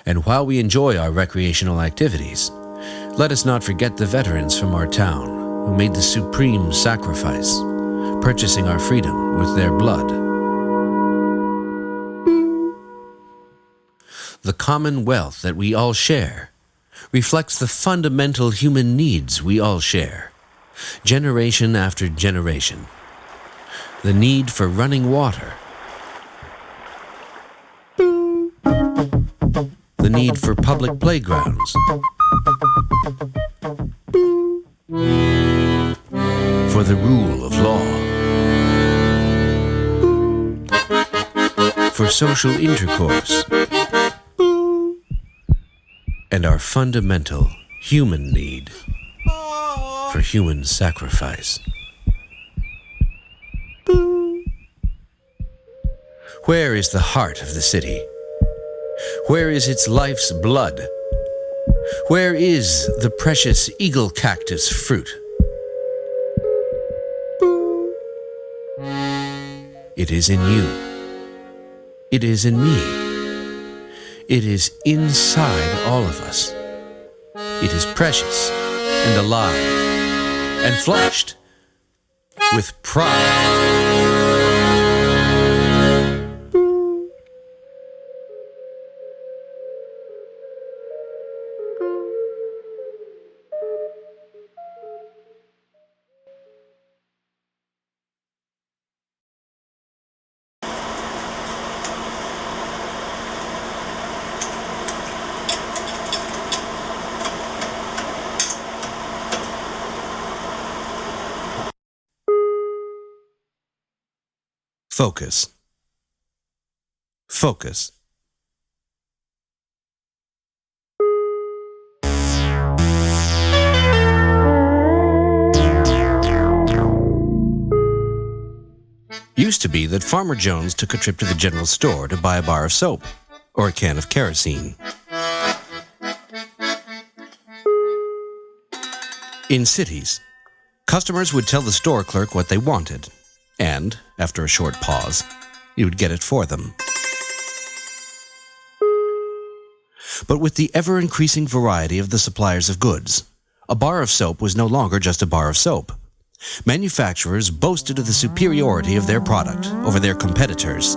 And while we enjoy our recreational activities, let us not forget the veterans from our town who made the supreme sacrifice, purchasing our freedom with their blood. The common wealth that we all share reflects the fundamental human needs we all share, generation after generation. The need for running water, the need for public playgrounds, for the rule of law, for social intercourse, and our fundamental human need for human sacrifice. Where is the heart of the city? Where is its life's blood? Where is the precious eagle cactus fruit? It is in you. It is in me. It is inside all of us. It is precious and alive and flushed with pride. Focus. Focus. Used to be that Farmer Jones took a trip to the general store to buy a bar of soap or a can of kerosene. In cities, customers would tell the store clerk what they wanted, and, after a short pause, he would get it for them. But with the ever-increasing variety of the suppliers of goods, a bar of soap was no longer just a bar of soap. Manufacturers boasted of the superiority of their product over their competitors.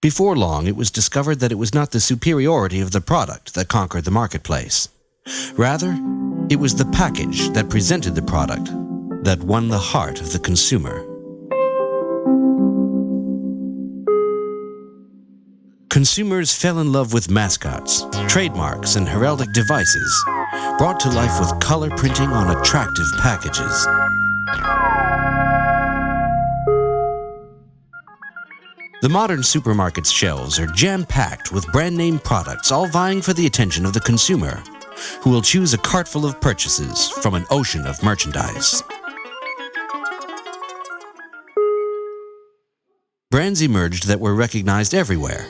Before long, it was discovered that it was not the superiority of the product that conquered the marketplace. Rather, it was the package that presented the product that won the heart of the consumer. Consumers fell in love with mascots, trademarks, and heraldic devices, brought to life with color printing on attractive packages. The modern supermarket's shelves are jam-packed with brand-name products, all vying for the attention of the consumer, who will choose a cart full of purchases from an ocean of merchandise. Brands emerged that were recognized everywhere,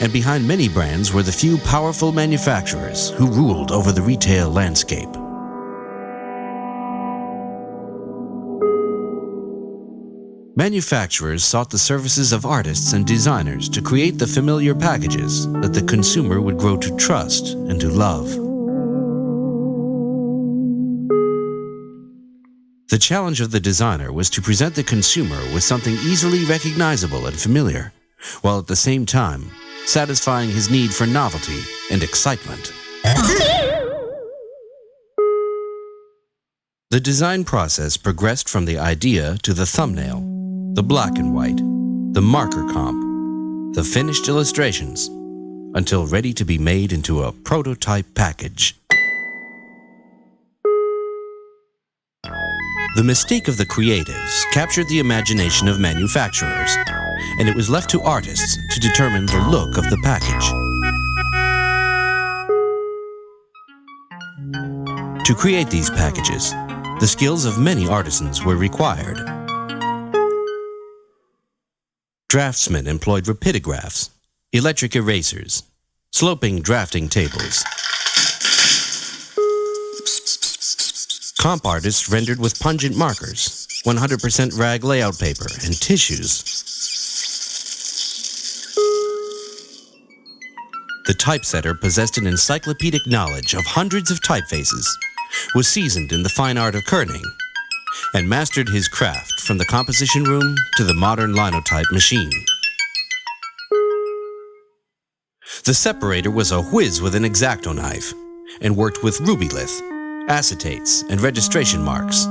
and behind many brands were the few powerful manufacturers who ruled over the retail landscape. Manufacturers sought the services of artists and designers to create the familiar packages that the consumer would grow to trust and to love. The challenge of the designer was to present the consumer with something easily recognizable and familiar, while at the same time satisfying his need for novelty and excitement. The design process progressed from the idea to the thumbnail, the black and white, the marker comp, the finished illustrations, until ready to be made into a prototype package. The mystique of the creatives captured the imagination of manufacturers, and it was left to artists to determine the look of the package. To create these packages, the skills of many artisans were required. Draftsmen employed rapidographs, electric erasers, sloping drafting tables. Comp artists rendered with pungent markers, 100% rag layout paper, and tissues. The typesetter possessed an encyclopedic knowledge of hundreds of typefaces, was seasoned in the fine art of kerning, and mastered his craft from the composition room to the modern linotype machine. The separator was a whiz with an X-Acto knife and worked with rubylith, acetates, and registration marks.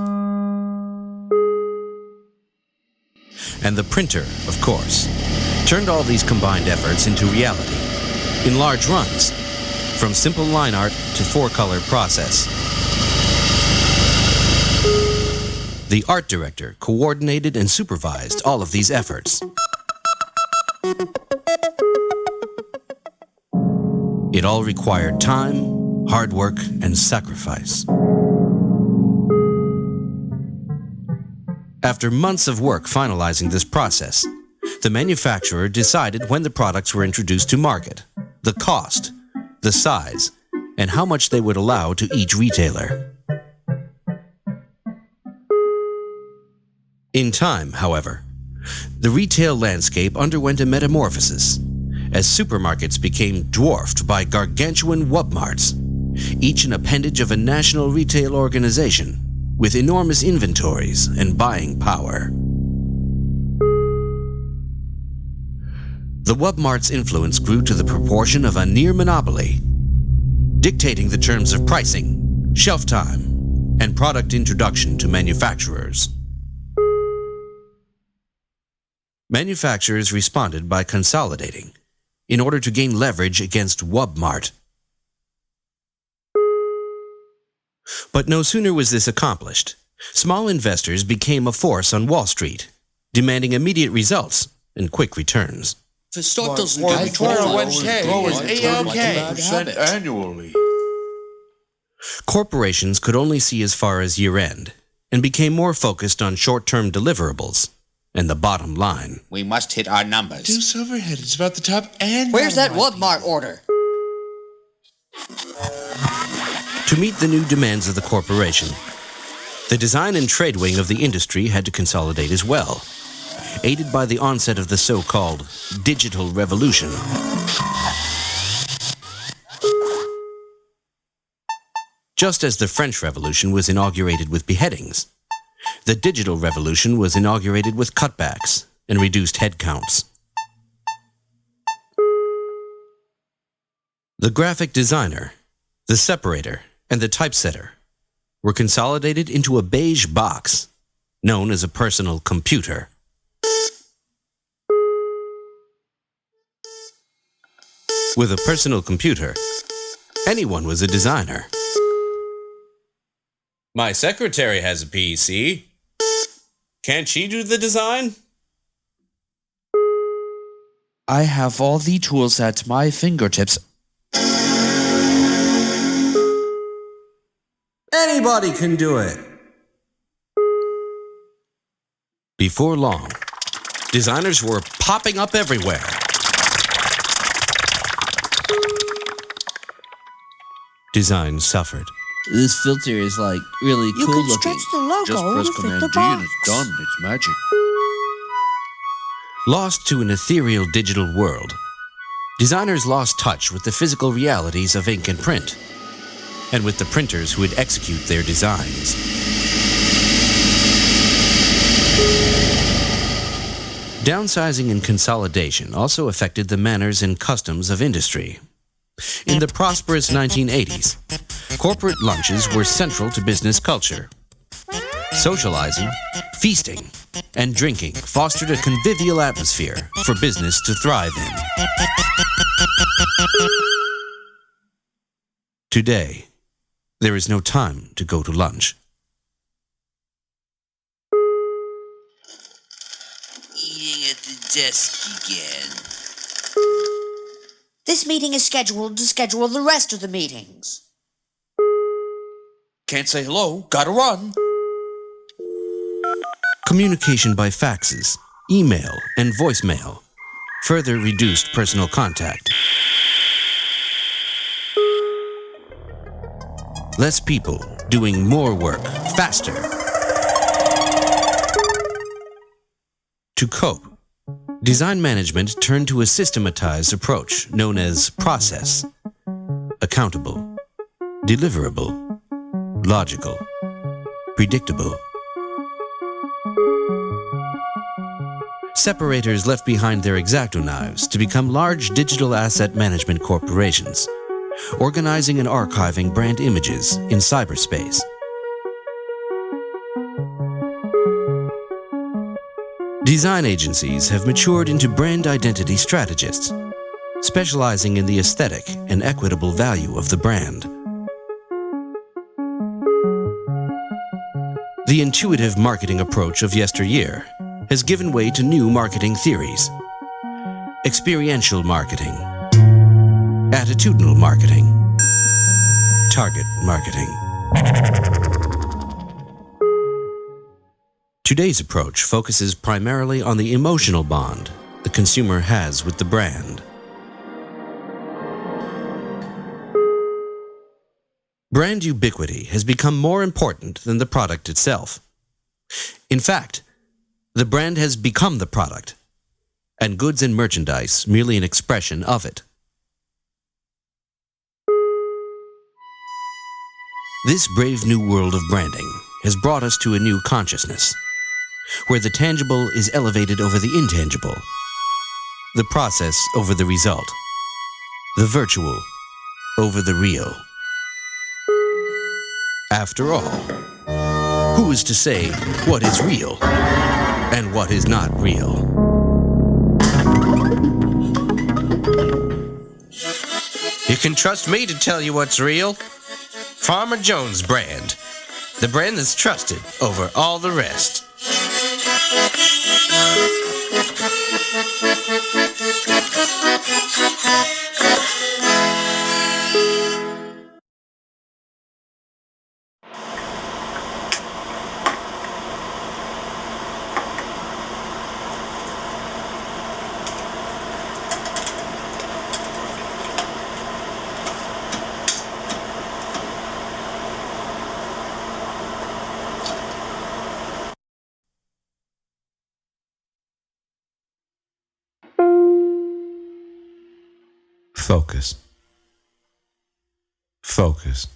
And the printer, of course, turned all these combined efforts into reality, in large runs, from simple line art to four-color process. The art director coordinated and supervised all of these efforts. It all required time, hard work, and sacrifice. After months of work finalizing this process, the manufacturer decided when the products were introduced to market, the cost, the size, and how much they would allow to each retailer. In time, however, the retail landscape underwent a metamorphosis as supermarkets became dwarfed by gargantuan wubmarts, each an appendage of a national retail organization with enormous inventories and buying power. The wubmart's influence grew to the proportion of a near monopoly, dictating the terms of pricing, shelf time, and product introduction to manufacturers. Manufacturers responded by consolidating in order to gain leverage against wubmart. But no sooner was this accomplished, small investors became a force on Wall Street, demanding immediate results and quick returns. If the stock doesn't get 401k, it's AOK. Annually. Corporations could only see as far as year-end and became more focused on short-term deliverables and the bottom line. We must hit our numbers. Do Silverhead. It's about the top and Where's that bottom line. Wubmart order? To meet the new demands of the corporation, the design and trade wing of the industry had to consolidate as well, aided by the onset of the so-called digital revolution. Just as the French Revolution was inaugurated with beheadings, the digital revolution was inaugurated with cutbacks and reduced headcounts. The graphic designer, the separator, and the typesetter were consolidated into a beige box known as a personal computer. With a personal computer, anyone was a designer. My secretary has a PC. Can't she do the design? I have all the tools at my fingertips. Anybody can do it. Before long, designers were popping up everywhere. Design suffered. This filter is like really You cool could looking. stretch the logo Just press to fit Command the D and box. it's done. It's magic. Lost to an ethereal digital world, designers lost touch with the physical realities of ink and print, and with the printers who would execute their designs. Downsizing and consolidation also affected the manners and customs of industry. In the prosperous 1980s, corporate lunches were central to business culture. Socializing, feasting, and drinking fostered a convivial atmosphere for business to thrive in. Today, there is no time to go to lunch. Eating at the desk again. This meeting is scheduled to schedule the rest of the meetings. Can't say hello. Gotta run. Communication by faxes, email, and voicemail further reduced personal contact. Less people doing more work faster. To cope, design management turned to a systematized approach known as process. Accountable, deliverable, logical, predictable. Separators left behind their X-Acto knives to become large digital asset management corporations, organizing and archiving brand images in cyberspace. Design agencies have matured into brand identity strategists, specializing in the aesthetic and equitable value of the brand. The intuitive marketing approach of yesteryear has given way to new marketing theories. Experiential marketing, attitudinal marketing, target marketing. Today's approach focuses primarily on the emotional bond the consumer has with the brand. Brand ubiquity has become more important than the product itself. In fact, the brand has become the product, and goods and merchandise merely an expression of it. This brave new world of branding has brought us to a new consciousness, where the tangible is elevated over the intangible, the process over the result, the virtual over the real. After all, who is to say what is real and what is not real? You can trust me to tell you what's real. Farmer Jones brand. The brand that's trusted over all the rest. Focus. Focus.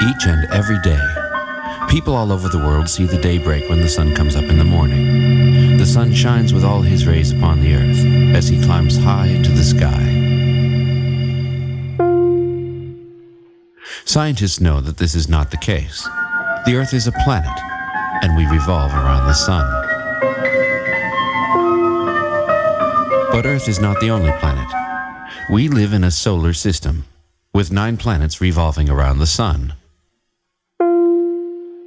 Each and every day, people all over the world see the daybreak when the sun comes up in the morning. The sun shines with all his rays upon the earth as he climbs high into the sky. Scientists know that this is not the case. The Earth is a planet, and we revolve around the Sun. But Earth is not the only planet. We live in a solar system, with 9 planets revolving around the Sun.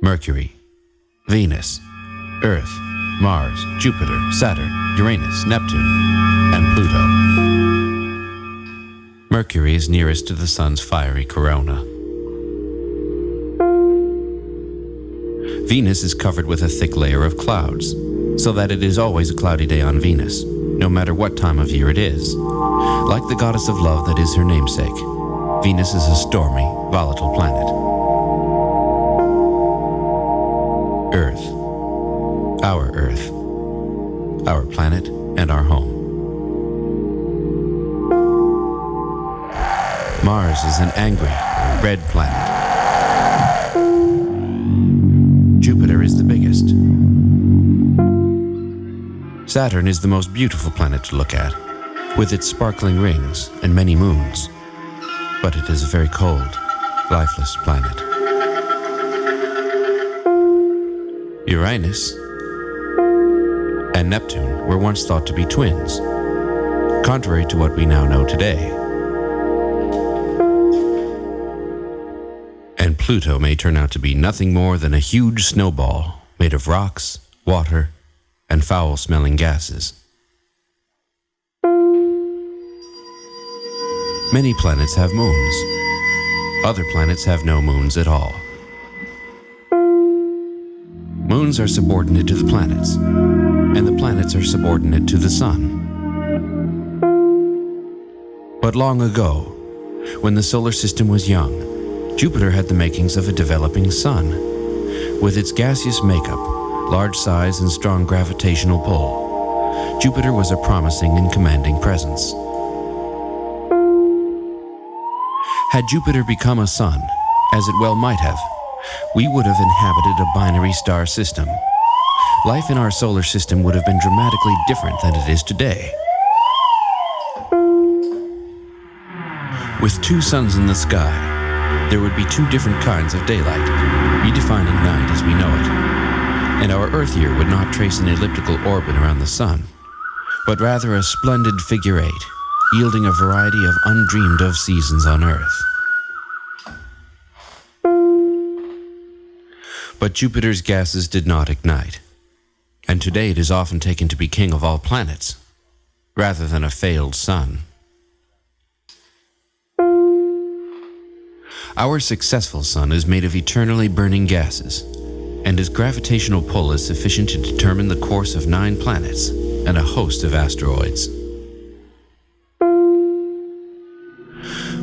Mercury, Venus, Earth, Mars, Jupiter, Saturn, Uranus, Neptune, and Pluto. Mercury is nearest to the Sun's fiery corona. Venus is covered with a thick layer of clouds, so that it is always a cloudy day on Venus, no matter what time of year it is. Like the goddess of love that is her namesake, Venus is a stormy, volatile planet. Earth, our planet and our home. Mars is an angry, red planet. Jupiter is the biggest. Saturn is the most beautiful planet to look at, with its sparkling rings and many moons. But it is a very cold, lifeless planet. Uranus and Neptune were once thought to be twins, contrary to what we now know today. And Pluto may turn out to be nothing more than a huge snowball made of rocks, water, and foul-smelling gases. Many planets have moons. Other planets have no moons at all. Moons are subordinate to the planets, and the planets are subordinate to the Sun. But long ago, when the solar system was young, Jupiter had the makings of a developing sun. With its gaseous makeup, large size, and strong gravitational pull, Jupiter was a promising and commanding presence. Had Jupiter become a sun, as it well might have, we would have inhabited a binary star system. Life in our solar system would have been dramatically different than it is today. With 2 suns in the sky, there would be 2 different kinds of daylight, redefining night as we know it. And our Earth year would not trace an elliptical orbit around the Sun, but rather a splendid figure 8, yielding a variety of undreamed-of seasons on Earth. But Jupiter's gases did not ignite, and today it is often taken to be king of all planets, rather than a failed sun. Our successful sun is made of eternally burning gases, and its gravitational pull is sufficient to determine the course of 9 planets and a host of asteroids.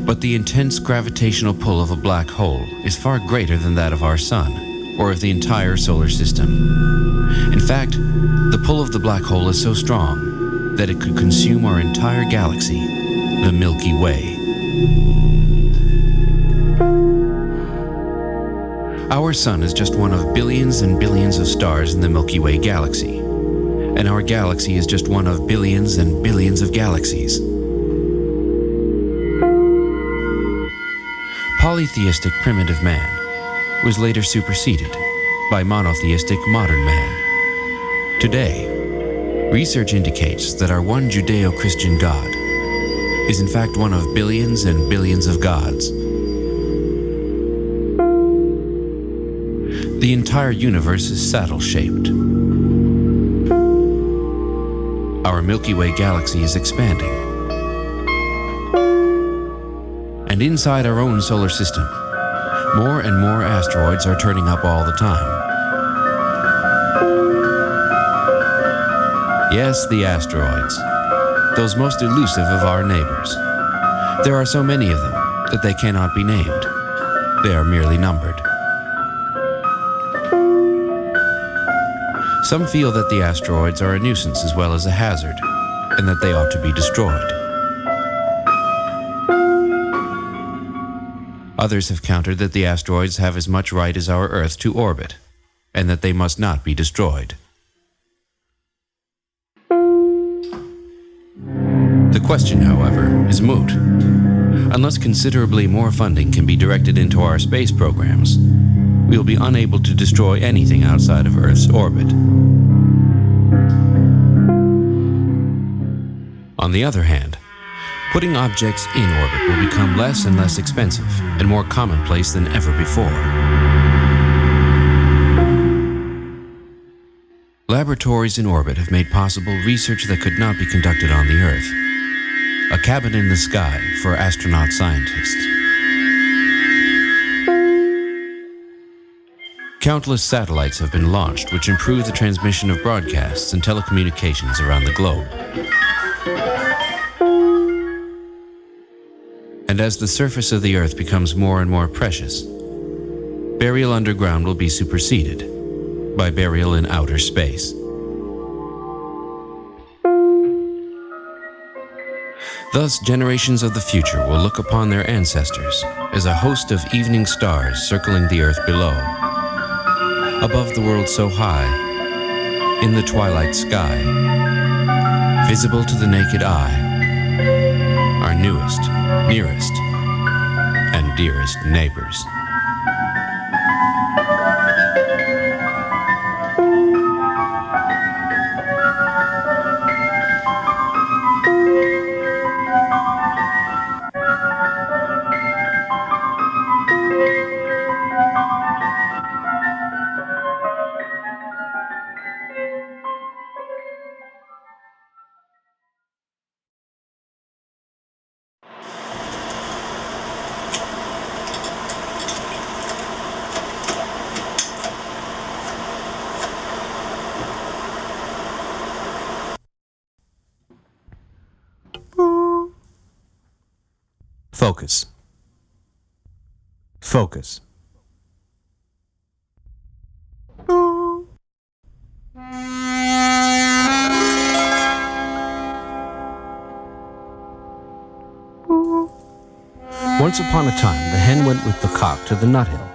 But the intense gravitational pull of a black hole is far greater than that of our sun, or of the entire solar system. In fact, the pull of the black hole is so strong that it could consume our entire galaxy, the Milky Way. Our sun is just one of billions and billions of stars in the Milky Way galaxy, and our galaxy is just one of billions and billions of galaxies. Polytheistic primitive man was later superseded by monotheistic modern man. Today, research indicates that our one Judeo-Christian God is in fact one of billions and billions of gods. The entire universe is saddle-shaped. Our Milky Way galaxy is expanding. And inside our own solar system, more and more asteroids are turning up all the time. Yes, the asteroids, those most elusive of our neighbors. There are so many of them that they cannot be named. They are merely numbered. Some feel that the asteroids are a nuisance as well as a hazard, and that they ought to be destroyed. Others have countered that the asteroids have as much right as our Earth to orbit, and that they must not be destroyed. The question, however, is moot. Unless considerably more funding can be directed into our space programs, we will be unable to destroy anything outside of Earth's orbit. On the other hand, putting objects in orbit will become less and less expensive and more commonplace than ever before. Laboratories in orbit have made possible research that could not be conducted on the Earth. A cabin in the sky for astronaut scientists. Countless satellites have been launched which improve the transmission of broadcasts and telecommunications around the globe. And as the surface of the Earth becomes more and more precious, burial underground will be superseded by burial in outer space. Thus, generations of the future will look upon their ancestors as a host of evening stars circling the Earth below. Above the world so high, in the twilight sky, visible to the naked eye, our newest, nearest, and dearest neighbors. Focus. Focus. Once upon a time, the hen went with the cock to the nut hill,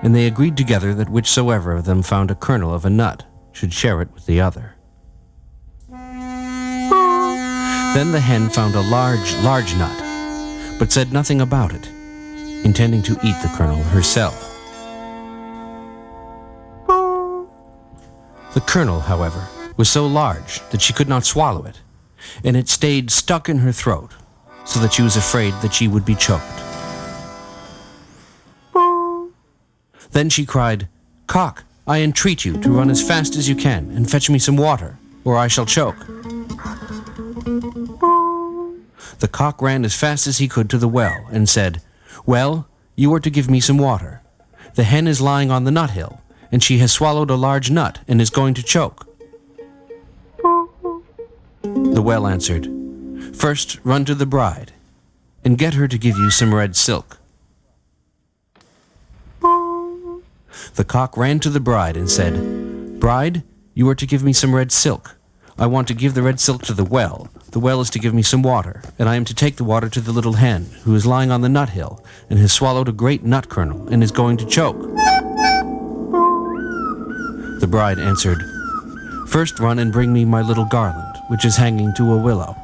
and they agreed together that whichsoever of them found a kernel of a nut should share it with the other. Then the hen found a large nut, but said nothing about it, intending to eat the kernel herself. The kernel, however, was so large that she could not swallow it, and it stayed stuck in her throat, so that she was afraid that she would be choked. Then she cried, "Cock, I entreat you to run as fast as you can and fetch me some water, or I shall choke." The cock ran as fast as he could to the well and said, "Well, you are to give me some water. The hen is lying on the nut hill, and she has swallowed a large nut and is going to choke." The well answered, "First run to the bride, and get her to give you some red silk." The cock ran to the bride and said, "Bride, you are to give me some red silk. I want to give the red silk to the well. The well is to give me some water, and I am to take the water to the little hen, who is lying on the nut hill, and has swallowed a great nut kernel, and is going to choke." The bride answered, "First run and bring me my little garland, which is hanging to a willow."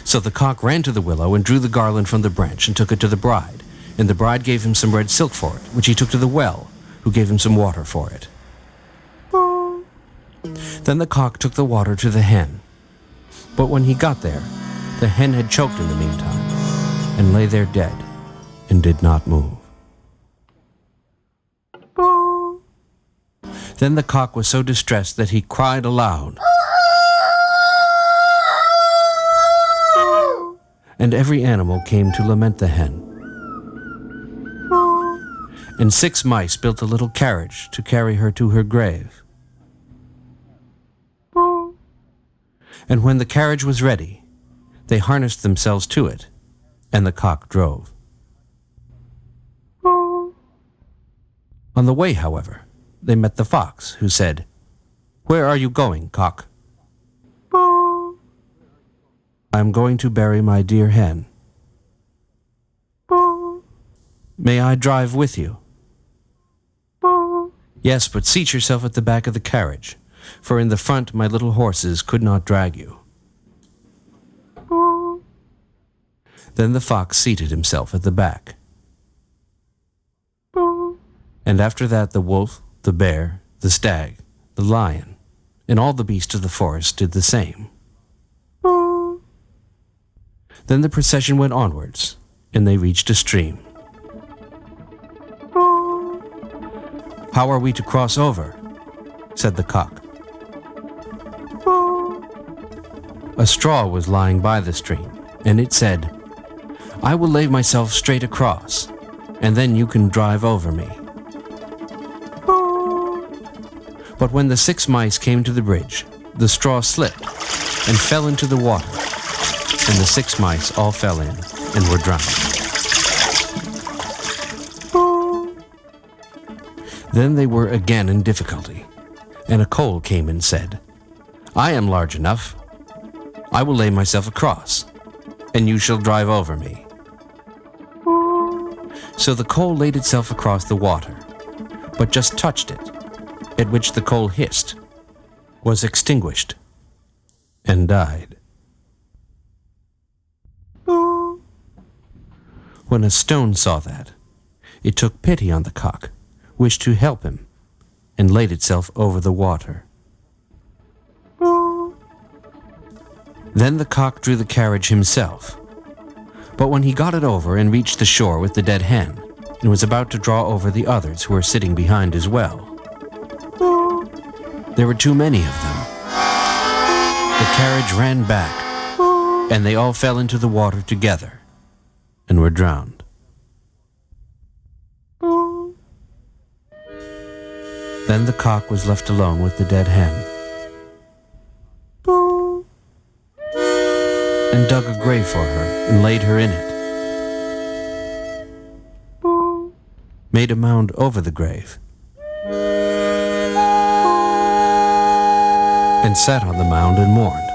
So the cock ran to the willow and drew the garland from the branch and took it to the bride, and the bride gave him some red silk for it, which he took to the well, who gave him some water for it. Then the cock took the water to the hen. But when he got there, the hen had choked in the meantime, and lay there dead, and did not move. Then the cock was so distressed that he cried aloud, and every animal came to lament the hen. And 6 mice built a little carriage to carry her to her grave. And when the carriage was ready, they harnessed themselves to it, and the cock drove. On the way, however, they met the fox, who said, "Where are you going, cock?" "I am going to bury my dear hen." "May I drive with you?" "Yes, but seat yourself at the back of the carriage, for in the front my little horses could not drag you." Then the fox seated himself at the back. And after that the wolf, the bear, the stag, the lion, and all the beasts of the forest did the same. Then the procession went onwards, and they reached a stream. "How are we to cross over?" said the cock. A straw was lying by the stream, and it said, "I will lay myself straight across, and then you can drive over me." But when the 6 mice came to the bridge, the straw slipped and fell into the water, and the 6 mice all fell in and were drowned. Then they were again in difficulty, and a coal came and said, "I am large enough. I will lay myself across, and you shall drive over me." So the coal laid itself across the water, but just touched it, at which the coal hissed, was extinguished, and died. When a stone saw that, it took pity on the cock, wished to help him, and laid itself over the water. Then the cock drew the carriage himself, but when he got it over and reached the shore with the dead hen, and was about to draw over the others who were sitting behind as well, there were too many of them. The carriage ran back, and they all fell into the water together, and were drowned. Then the cock was left alone with the dead hen, and dug a grave for her and laid her in it, made a mound over the grave, and sat on the mound and mourned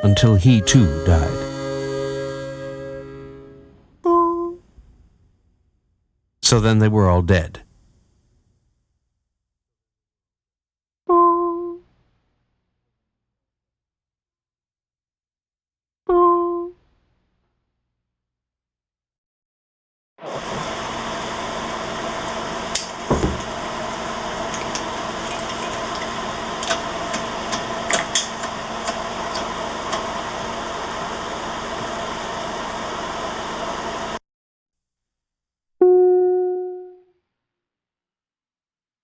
until he too died. So then they were all dead.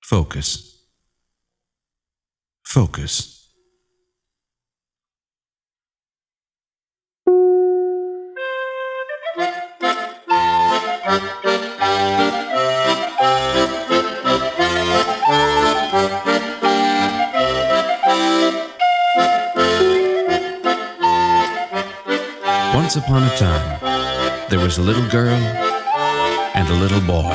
Focus. Focus. Once upon a time, there was a little girl and a little boy.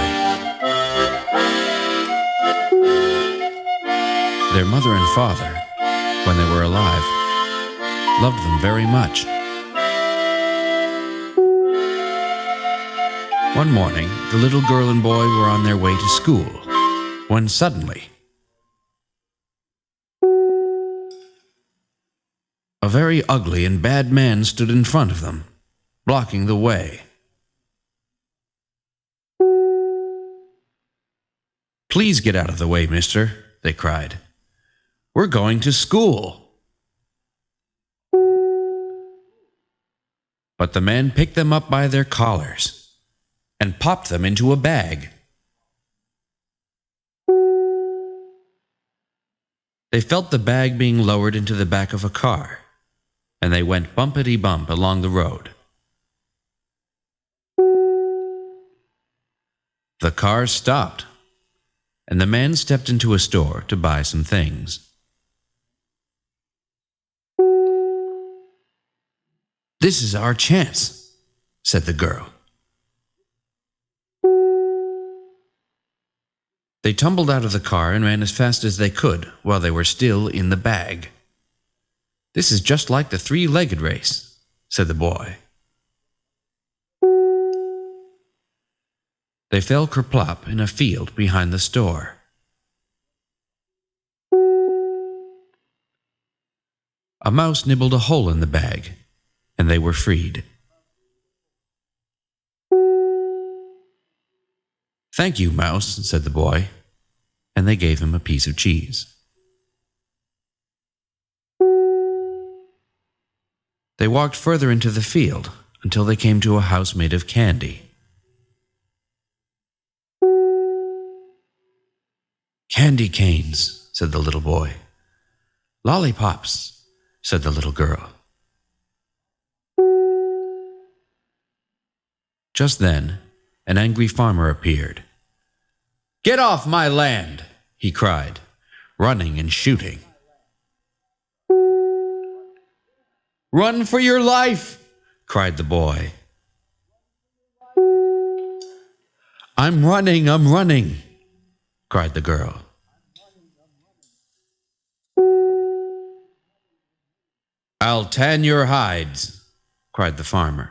Their mother and father, when they were alive, loved them very much. One morning, the little girl and boy were on their way to school, when suddenly, a very ugly and bad man stood in front of them, blocking the way. "Please get out of the way, mister," they cried. "We're going to school." But the man picked them up by their collars and popped them into a bag. They felt the bag being lowered into the back of a car, and they went bumpity-bump along the road. The car stopped, and the man stepped into a store to buy some things. "This is our chance," said the girl. They tumbled out of the car and ran as fast as they could while they were still in the bag. "This is just like the three-legged race," said the boy. They fell kerplop in a field behind the store. A mouse nibbled a hole in the bag, and they were freed. "Thank you, Mouse," said the boy, and they gave him a piece of cheese. They walked further into the field until they came to a house made of candy. "Candy canes," said the little boy. "Lollipops," said the little girl. Just then, an angry farmer appeared. "Get off my land!" he cried, running and shooting. "Run for your life!" cried the boy. I'm running!" cried the girl. "I'll tan your hides!" cried the farmer.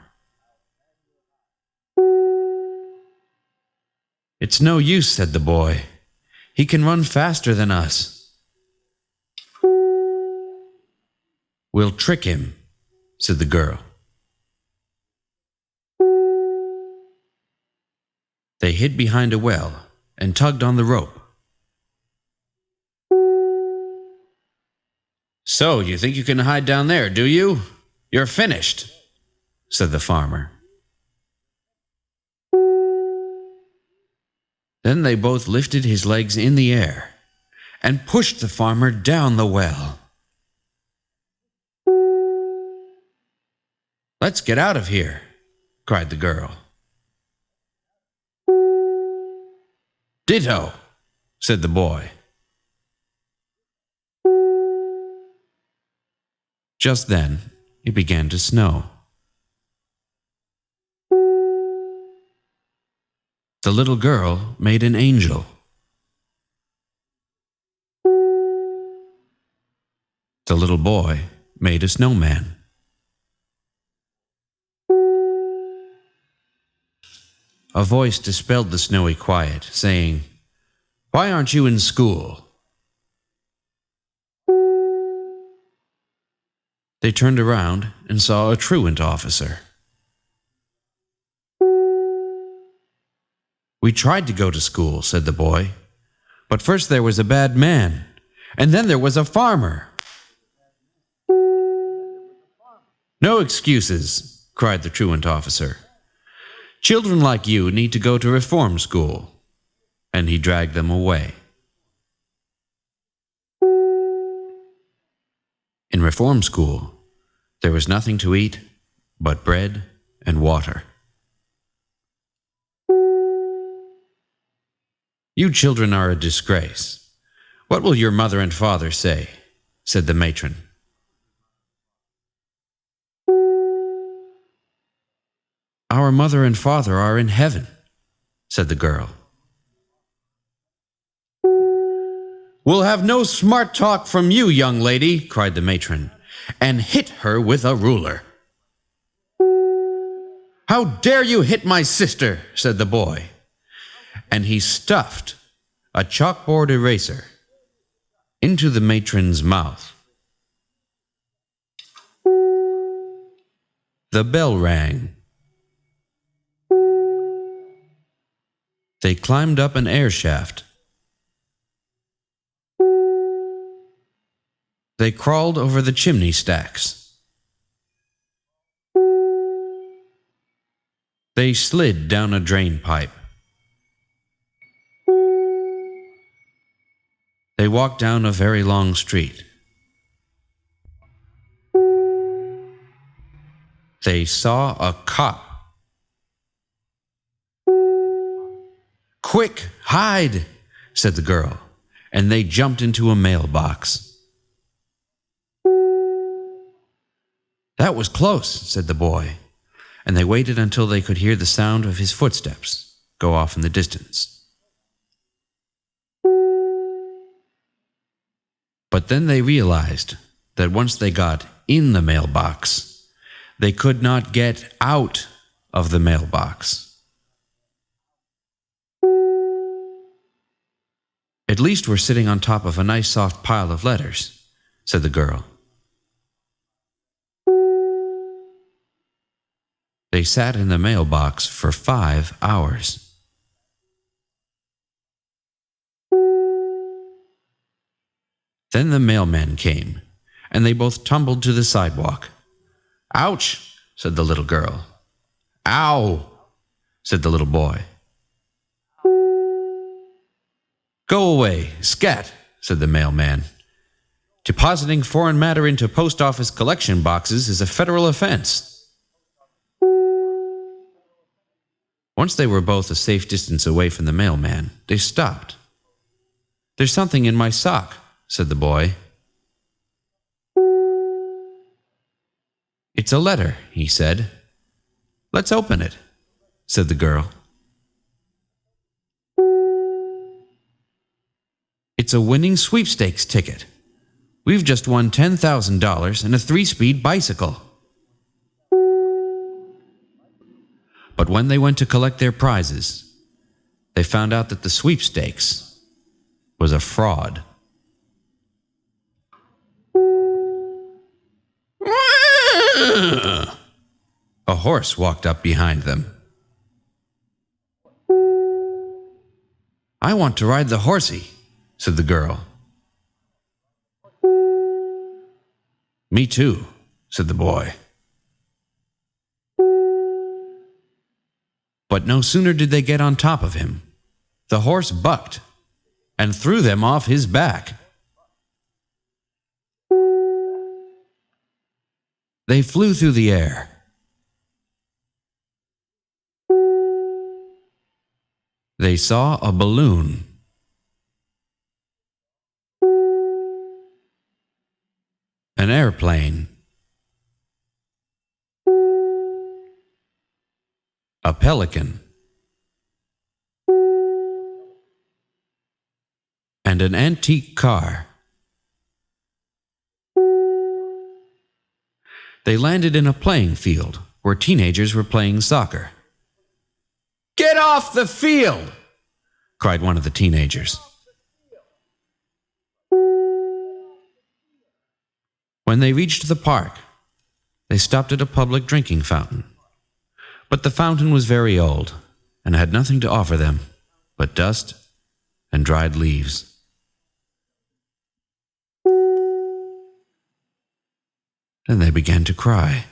"It's no use," said the boy. "He can run faster than us." "We'll trick him," said the girl. They hid behind a well and tugged on the rope. "So, you think you can hide down there, do you? You're finished," said the farmer. Then they both lifted his legs in the air and pushed the farmer down the well. "Let's get out of here," cried the girl. "Ditto," said the boy. Just then, it began to snow. The little girl made an angel. The little boy made a snowman. A voice dispelled the snowy quiet, saying, "Why aren't you in school?" They turned around and saw a truant officer. "We tried to go to school," said the boy, "but first there was a bad man, and then there was a farmer." "No excuses," cried the truant officer. "Children like you need to go to reform school," and he dragged them away. In reform school, there was nothing to eat but bread and water. "You children are a disgrace. What will your mother and father say?" said the matron. "Our mother and father are in heaven," said the girl. "We'll have no smart talk from you, young lady," cried the matron, and hit her with a ruler. "How dare you hit my sister?" said the boy, and he stuffed a chalkboard eraser into the matron's mouth. The bell rang. They climbed up an air shaft. They crawled over the chimney stacks. They slid down a drain pipe. They walked down a very long street. They saw a cop. "Quick, hide," said the girl, and they jumped into a mailbox. "That was close," said the boy, and they waited until they could hear the sound of his footsteps go off in the distance. But then they realized that once they got in the mailbox, they could not get out of the mailbox. "At least we're sitting on top of a nice soft pile of letters," said the girl. They sat in the mailbox for 5 hours. Then the mailman came, and they both tumbled to the sidewalk. "Ouch," said the little girl. "Ow," said the little boy. "Go away, scat," said the mailman. "Depositing foreign matter into post office collection boxes is a federal offense." Once they were both a safe distance away from the mailman, they stopped. "There's something in my sock," said the boy. "It's a letter," he said. "Let's open it," said the girl. "It's a winning sweepstakes ticket. We've just won $10,000 and a 3-speed bicycle." But when they went to collect their prizes, they found out that the sweepstakes was a fraud. A horse walked up behind them. "I want to ride the horsey," said the girl. "Me too," said the boy. But no sooner did they get on top of him, the horse bucked and threw them off his back. They flew through the air. They saw a balloon. An airplane. A pelican. And an antique car. They landed in a playing field where teenagers were playing soccer. "Get off the field!" cried one of the teenagers. When they reached the park, they stopped at a public drinking fountain. But the fountain was very old and had nothing to offer them but dust and dried leaves. Then they began to cry.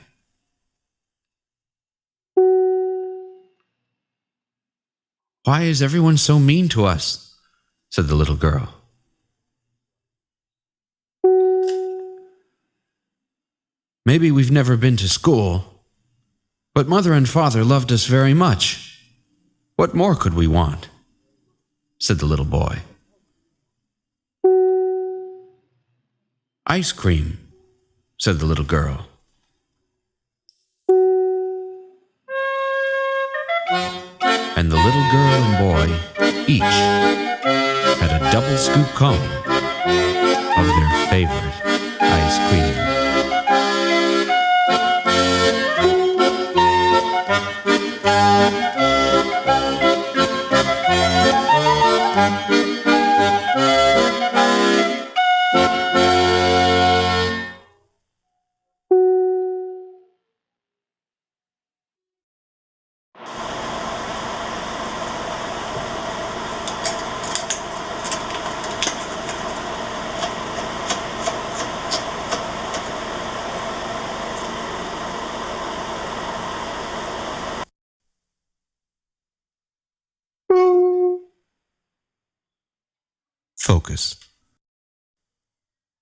"Why is everyone so mean to us?" said the little girl. "Maybe we've never been to school, but Mother and Father loved us very much. What more could we want?" said the little boy. "Ice cream," said the little girl. And the little girl and boy each had a double scoop cone of their favorite ice cream. Focus.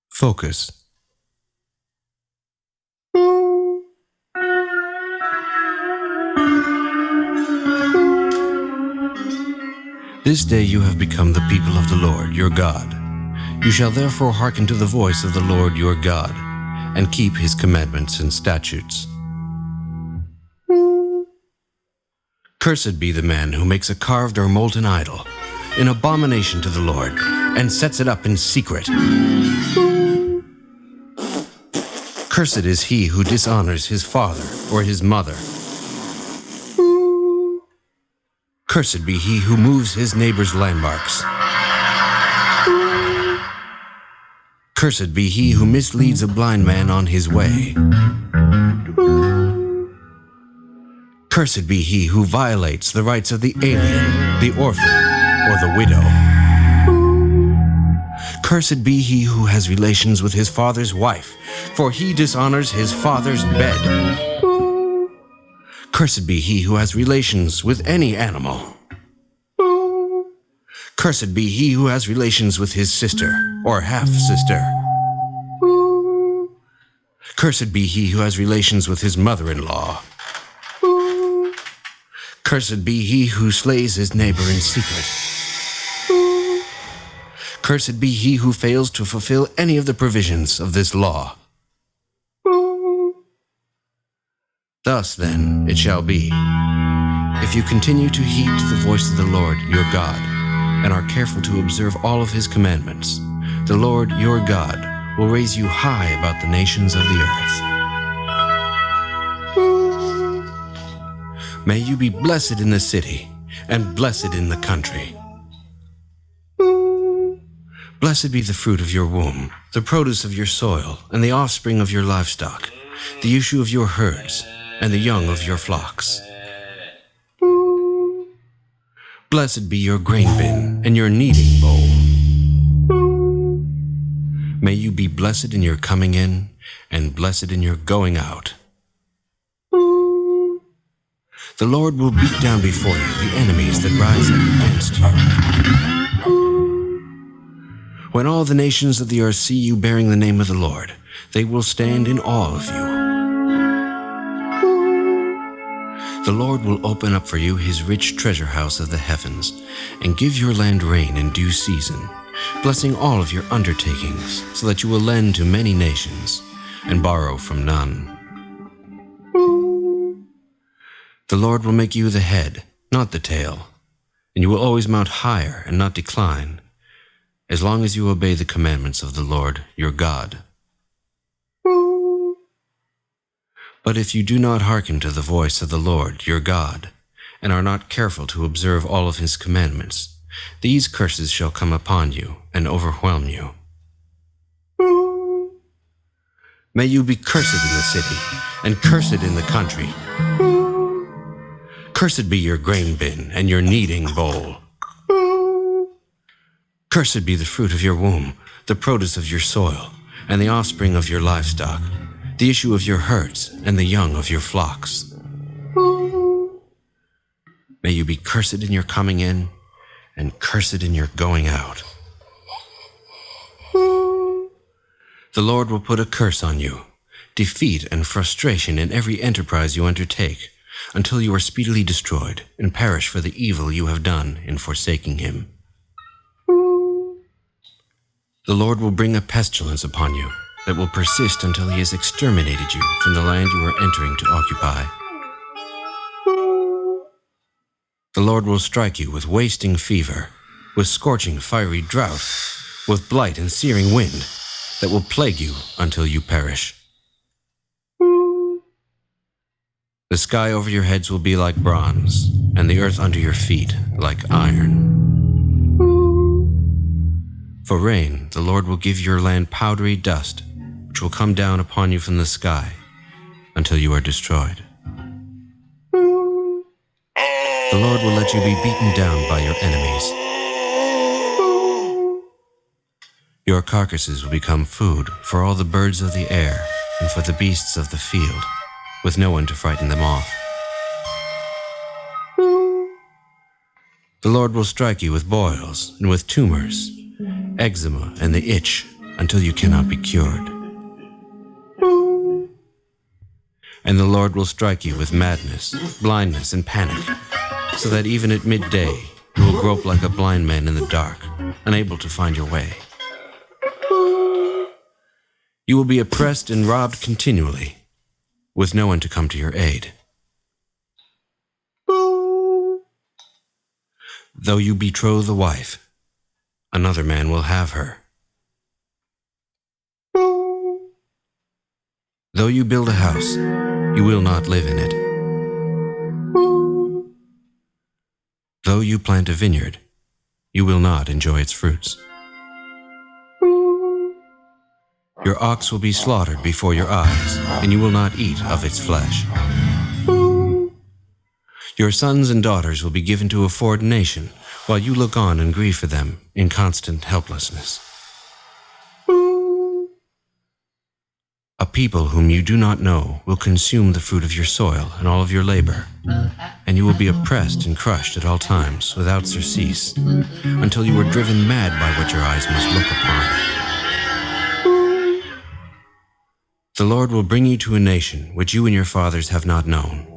Focus. This day you have become the people of the Lord your God. You shall therefore hearken to the voice of the Lord your God, and keep his commandments and statutes. Cursed be the man who makes a carved or molten idol, an abomination to the Lord, and sets it up in secret. Cursed is he who dishonors his father or his mother. Cursed be he who moves his neighbor's landmarks. Cursed be he who misleads a blind man on his way. Cursed be he who violates the rights of the alien, the orphan, or the widow. Cursed be he who has relations with his father's wife, for he dishonors his father's bed. Cursed be he who has relations with any animal. Cursed be he who has relations with his sister or half-sister. Cursed be he who has relations with his mother-in-law. Cursed be he who slays his neighbor in secret. Cursed be he who fails to fulfill any of the provisions of this law. Thus, then, it shall be, if you continue to heed the voice of the Lord your God, and are careful to observe all of his commandments, the Lord your God will raise you high above the nations of the earth. May you be blessed in the city, and blessed in the country. Blessed be the fruit of your womb, the produce of your soil, and the offspring of your livestock, the issue of your herds, and the young of your flocks. Blessed be your grain bin and your kneading bowl. May you be blessed in your coming in, and blessed in your going out. The Lord will beat down before you the enemies that rise up against you. When all the nations of the earth see you bearing the name of the Lord, they will stand in awe of you. The Lord will open up for you his rich treasure house of the heavens, and give your land rain in due season, blessing all of your undertakings, so that you will lend to many nations, and borrow from none. The Lord will make you the head, not the tail, and you will always mount higher and not decline, as long as you obey the commandments of the Lord your God. But if you do not hearken to the voice of the Lord your God, and are not careful to observe all of his commandments, these curses shall come upon you and overwhelm you. May you be cursed in the city, and cursed in the country. Cursed be your grain bin and your kneading bowl. Cursed be the fruit of your womb, the produce of your soil, and the offspring of your livestock, the issue of your herds, and the young of your flocks. May you be cursed in your coming in, and cursed in your going out. The Lord will put a curse on you, defeat and frustration in every enterprise you undertake, until you are speedily destroyed and perish for the evil you have done in forsaking him. The Lord will bring a pestilence upon you that will persist until he has exterminated you from the land you are entering to occupy. The Lord will strike you with wasting fever, with scorching fiery drought, with blight and searing wind that will plague you until you perish. The sky over your heads will be like bronze, and the earth under your feet like iron. For rain, the Lord will give your land powdery dust, which will come down upon you from the sky until you are destroyed. The Lord will let you be beaten down by your enemies. Your carcasses will become food for all the birds of the air and for the beasts of the field, with no one to frighten them off. The Lord will strike you with boils and with tumors, eczema and the itch, until you cannot be cured. And the Lord will strike you with madness, blindness, and panic, so that even at midday you will grope like a blind man in the dark, unable to find your way. You will be oppressed and robbed continually, with no one to come to your aid. Though you betroth a wife, another man will have her. Though you build a house, you will not live in it. Though you plant a vineyard, you will not enjoy its fruits. Your ox will be slaughtered before your eyes, and you will not eat of its flesh. Your sons and daughters will be given to a foreign nation, while you look on and grieve for them in constant helplessness. people whom you do not know will consume the fruit of your soil and all of your labor, and you will be oppressed and crushed at all times without surcease, until you are driven mad by what your eyes must look upon. The Lord will bring you to a nation which you and your fathers have not known,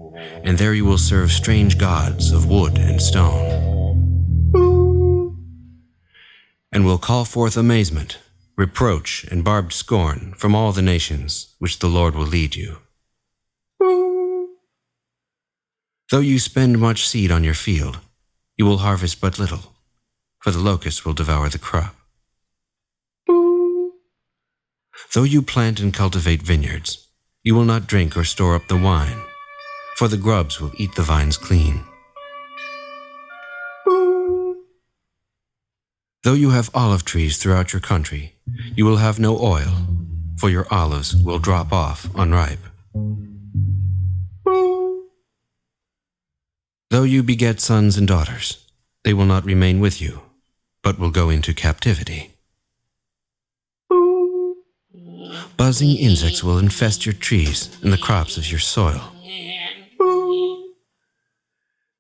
and there you will serve strange gods of wood and stone, and will call forth amazement, reproach, and barbed scorn from all the nations which the Lord will lead you. Though you spend much seed on your field, you will harvest but little, for the locusts will devour the crop. Though you plant and cultivate vineyards, you will not drink or store up the wine, for the grubs will eat the vines clean. Though you have olive trees throughout your country, you will have no oil, for your olives will drop off unripe. Though you beget sons and daughters, they will not remain with you, but will go into captivity. Buzzing insects will infest your trees and the crops of your soil.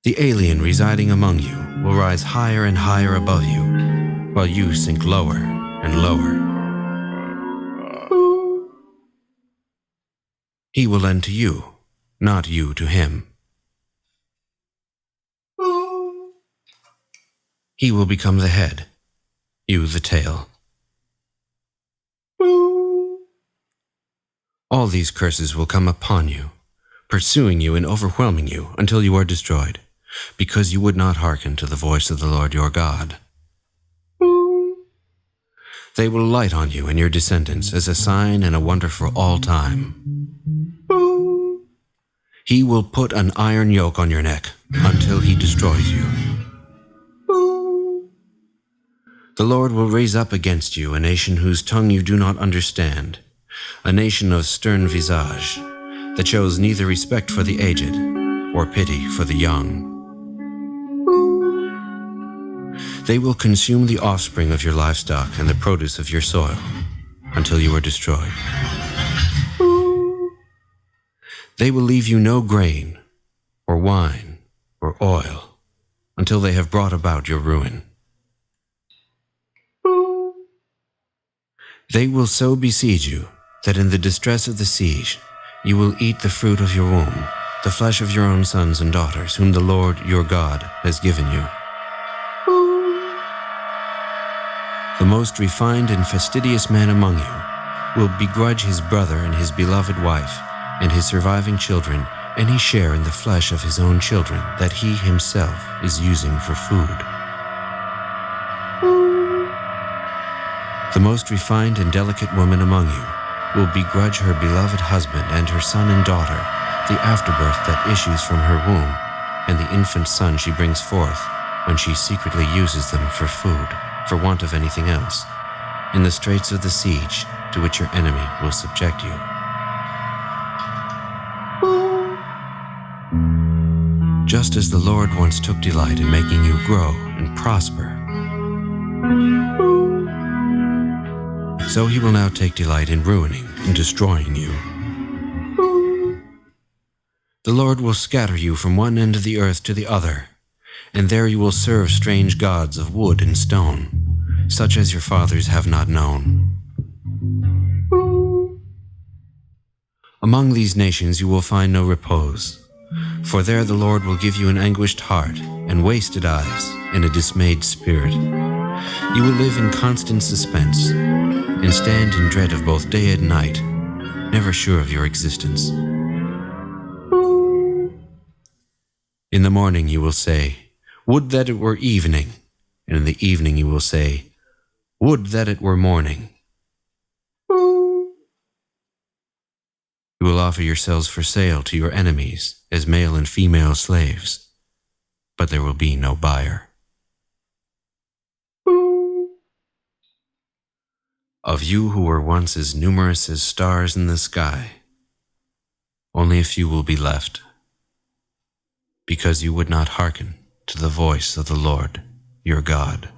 The alien residing among you will rise higher and higher above you, while you sink lower and lower. He will lend to you, not you to him. He will become the head, you the tail. All these curses will come upon you, pursuing you and overwhelming you until you are destroyed, because you would not hearken to the voice of the Lord your God. They will light on you and your descendants as a sign and a wonder for all time. He will put an iron yoke on your neck until he destroys you. The Lord will raise up against you a nation whose tongue you do not understand, a nation of stern visage that shows neither respect for the aged or pity for the young. They will consume the offspring of your livestock and the produce of your soil until you are destroyed. They will leave you no grain or wine or oil until they have brought about your ruin. They will so besiege you that in the distress of the siege you will eat the fruit of your womb, the flesh of your own sons and daughters, whom the Lord your God has given you. The most refined and fastidious man among you will begrudge his brother and his beloved wife and his surviving children any share in the flesh of his own children that he himself is using for food. The most refined and delicate woman among you will begrudge her beloved husband and her son and daughter the afterbirth that issues from her womb and the infant son she brings forth when she secretly uses them for food, for want of anything else, in the straits of the siege to which your enemy will subject you. Just as the Lord once took delight in making you grow and prosper, so he will now take delight in ruining and destroying you. The Lord will scatter you from one end of the earth to the other, and there you will serve strange gods of wood and stone, such as your fathers have not known. Among these nations you will find no repose, for there the Lord will give you an anguished heart and wasted eyes and a dismayed spirit. You will live in constant suspense and stand in dread of both day and night, never sure of your existence. In the morning you will say, "Would that it were evening," and in the evening you will say, "Would that it were morning." You will offer yourselves for sale to your enemies as male and female slaves, but there will be no buyer. Of you who were once as numerous as stars in the sky, only a few will be left, because you would not hearken to the voice of the Lord your God.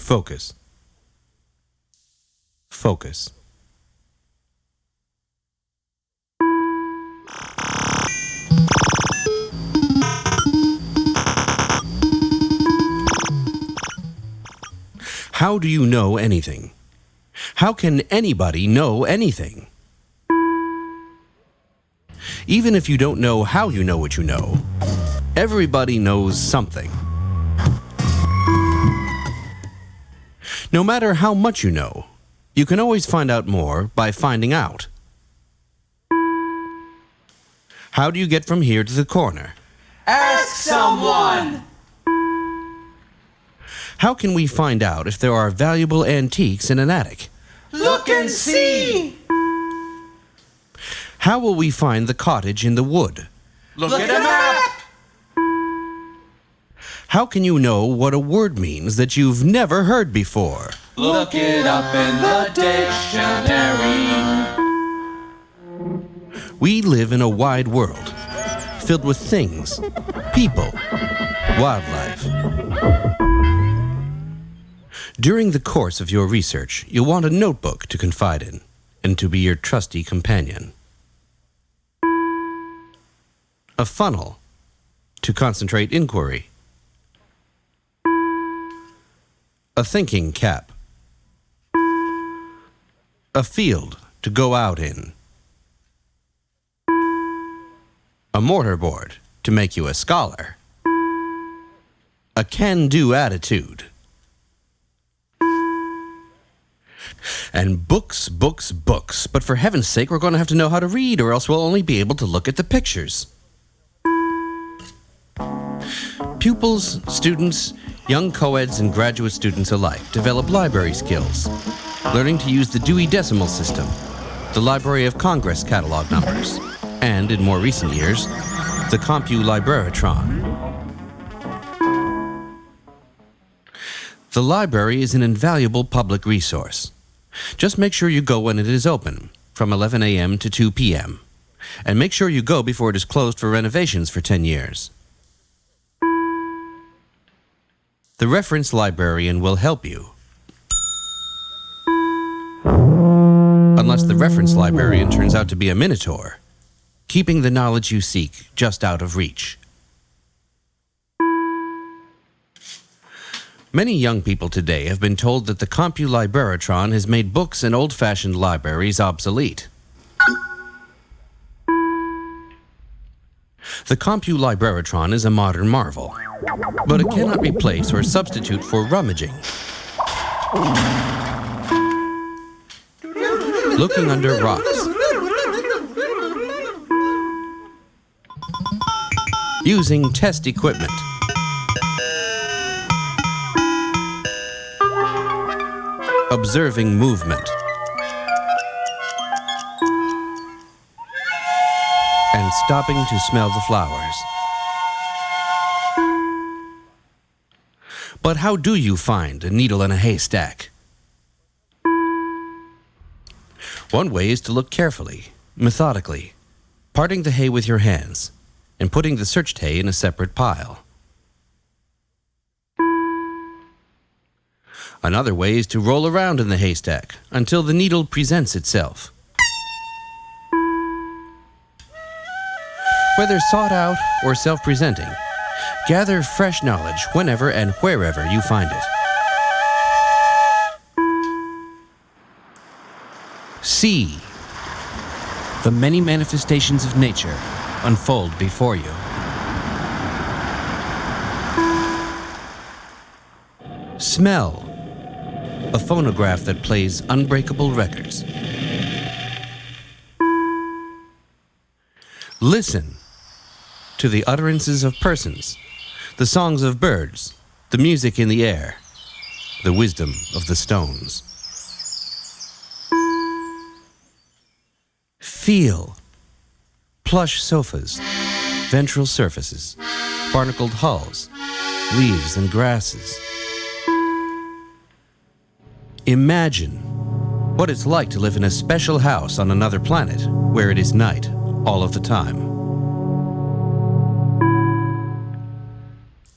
Focus. Focus. How do you know anything? How can anybody know anything? Even if you don't know how you know what you know, everybody knows something. No matter how much you know, you can always find out more by finding out. How do you get from here to the corner? Ask someone! How can we find out if there are valuable antiques in an attic? Look and see! How will we find the cottage in the wood? Look at a map! How can you know what a word means that you've never heard before? Look it up in the dictionary. We live in a wide world, filled with things, people, wildlife. During the course of your research, you'll want a notebook to confide in and to be your trusty companion. A funnel to concentrate inquiry. A thinking cap. A field to go out in. A mortarboard to make you a scholar. A can-do attitude. And books, books, books. But for heaven's sake, we're going to have to know how to read, or else we'll only be able to look at the pictures. Pupils, students, young co-eds and graduate students alike develop library skills, learning to use the Dewey Decimal System, the Library of Congress catalog numbers, and, in more recent years, the Compu-Libraritron. The library is an invaluable public resource. Just make sure you go when it is open, from 11 a.m. to 2 p.m., and make sure you go before it is closed for renovations for 10 years. The reference librarian will help you. Unless the reference librarian turns out to be a minotaur, keeping the knowledge you seek just out of reach. Many young people today have been told that the Compu-Libraritron has made books and old-fashioned libraries obsolete. The Compu-Libraritron is a modern marvel, but it cannot replace or substitute for rummaging, looking under rocks, using test equipment, observing movement, and stopping to smell the flowers. But how do you find a needle in a haystack? One way is to look carefully, methodically, parting the hay with your hands and putting the searched hay in a separate pile. Another way is to roll around in the haystack until the needle presents itself. Whether sought out or self-presenting, gather fresh knowledge whenever and wherever you find it. See the many manifestations of nature unfold before you. Smell a phonograph that plays unbreakable records. Listen to the utterances of persons, the songs of birds, the music in the air, the wisdom of the stones. Feel plush sofas, ventral surfaces, barnacled hulls, leaves and grasses. Imagine what it's like to live in a special house on another planet where it is night all of the time.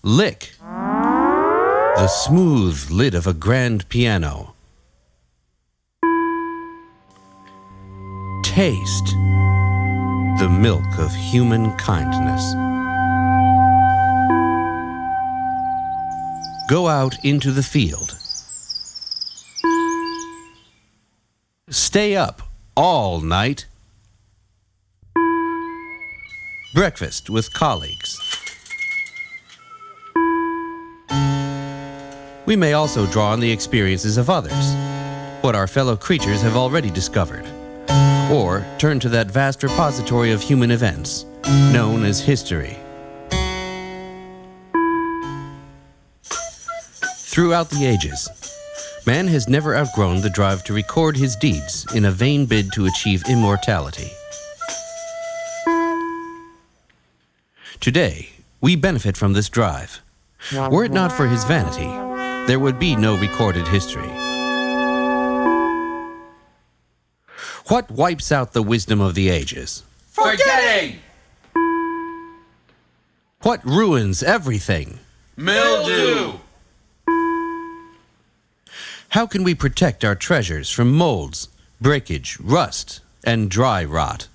Lick The smooth lid of a grand piano. Taste the milk of human kindness. Go out into the field. Stay up all night. Breakfast with colleagues. We may also draw on the experiences of others, what our fellow creatures have already discovered, or turn to that vast repository of human events known as history. Throughout the ages, man has never outgrown the drive to record his deeds in a vain bid to achieve immortality. Today, we benefit from this drive. Were it not for his vanity, there would be no recorded history. What wipes out the wisdom of the ages? Forgetting! What ruins everything? Mildew! How can we protect our treasures from molds, breakage, rust, and dry rot?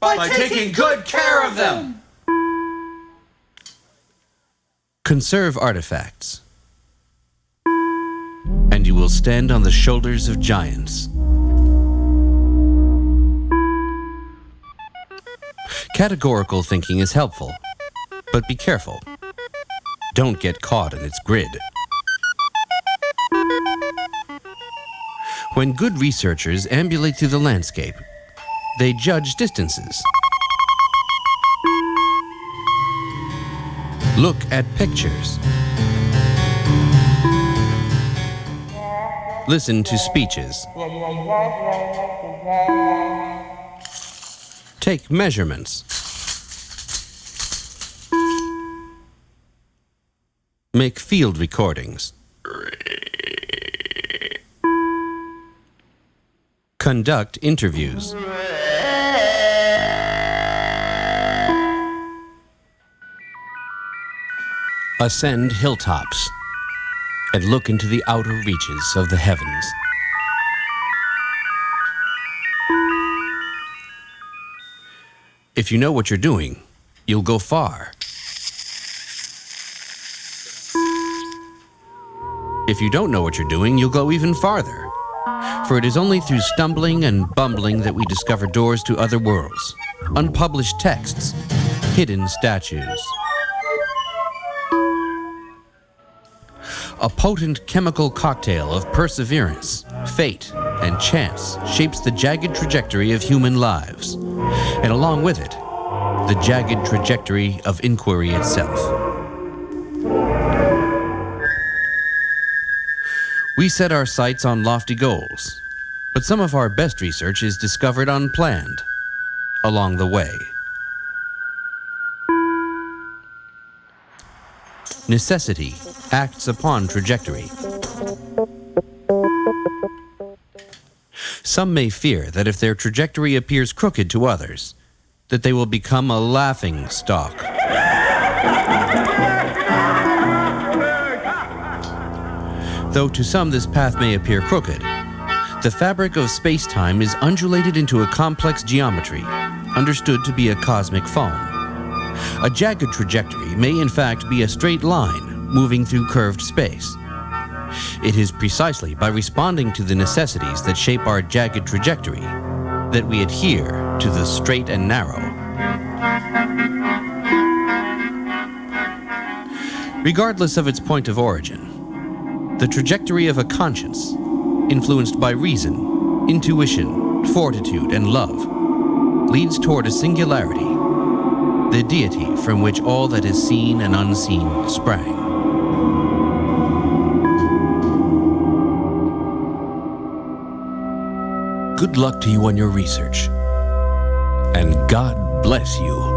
By taking good care of them! Conserve artifacts, and you will stand on the shoulders of giants. Categorical thinking is helpful, but be careful. Don't get caught in its grid. When good researchers ambulate through the landscape, they judge distances. Look at pictures. Listen to speeches. Take measurements. Make field recordings. Conduct interviews. Ascend hilltops and look into the outer reaches of the heavens. If you know what you're doing, you'll go far. If you don't know what you're doing, you'll go even farther. For it is only through stumbling and bumbling that we discover doors to other worlds, unpublished texts, hidden statues. A potent chemical cocktail of perseverance, fate, and chance shapes the jagged trajectory of human lives, and along with it, the jagged trajectory of inquiry itself. We set our sights on lofty goals, but some of our best research is discovered unplanned along the way. Necessity acts upon trajectory. Some may fear that if their trajectory appears crooked to others, that they will become a laughing stock. Though to some this path may appear crooked, the fabric of space-time is undulated into a complex geometry, understood to be a cosmic foam. A jagged trajectory may in fact be a straight line moving through curved space. It is precisely by responding to the necessities that shape our jagged trajectory that we adhere to the straight and narrow. Regardless of its point of origin, the trajectory of a conscience, influenced by reason, intuition, fortitude, and love, leads toward a singularity, the deity from which all that is seen and unseen sprang. Good luck to you on your research, and God bless you.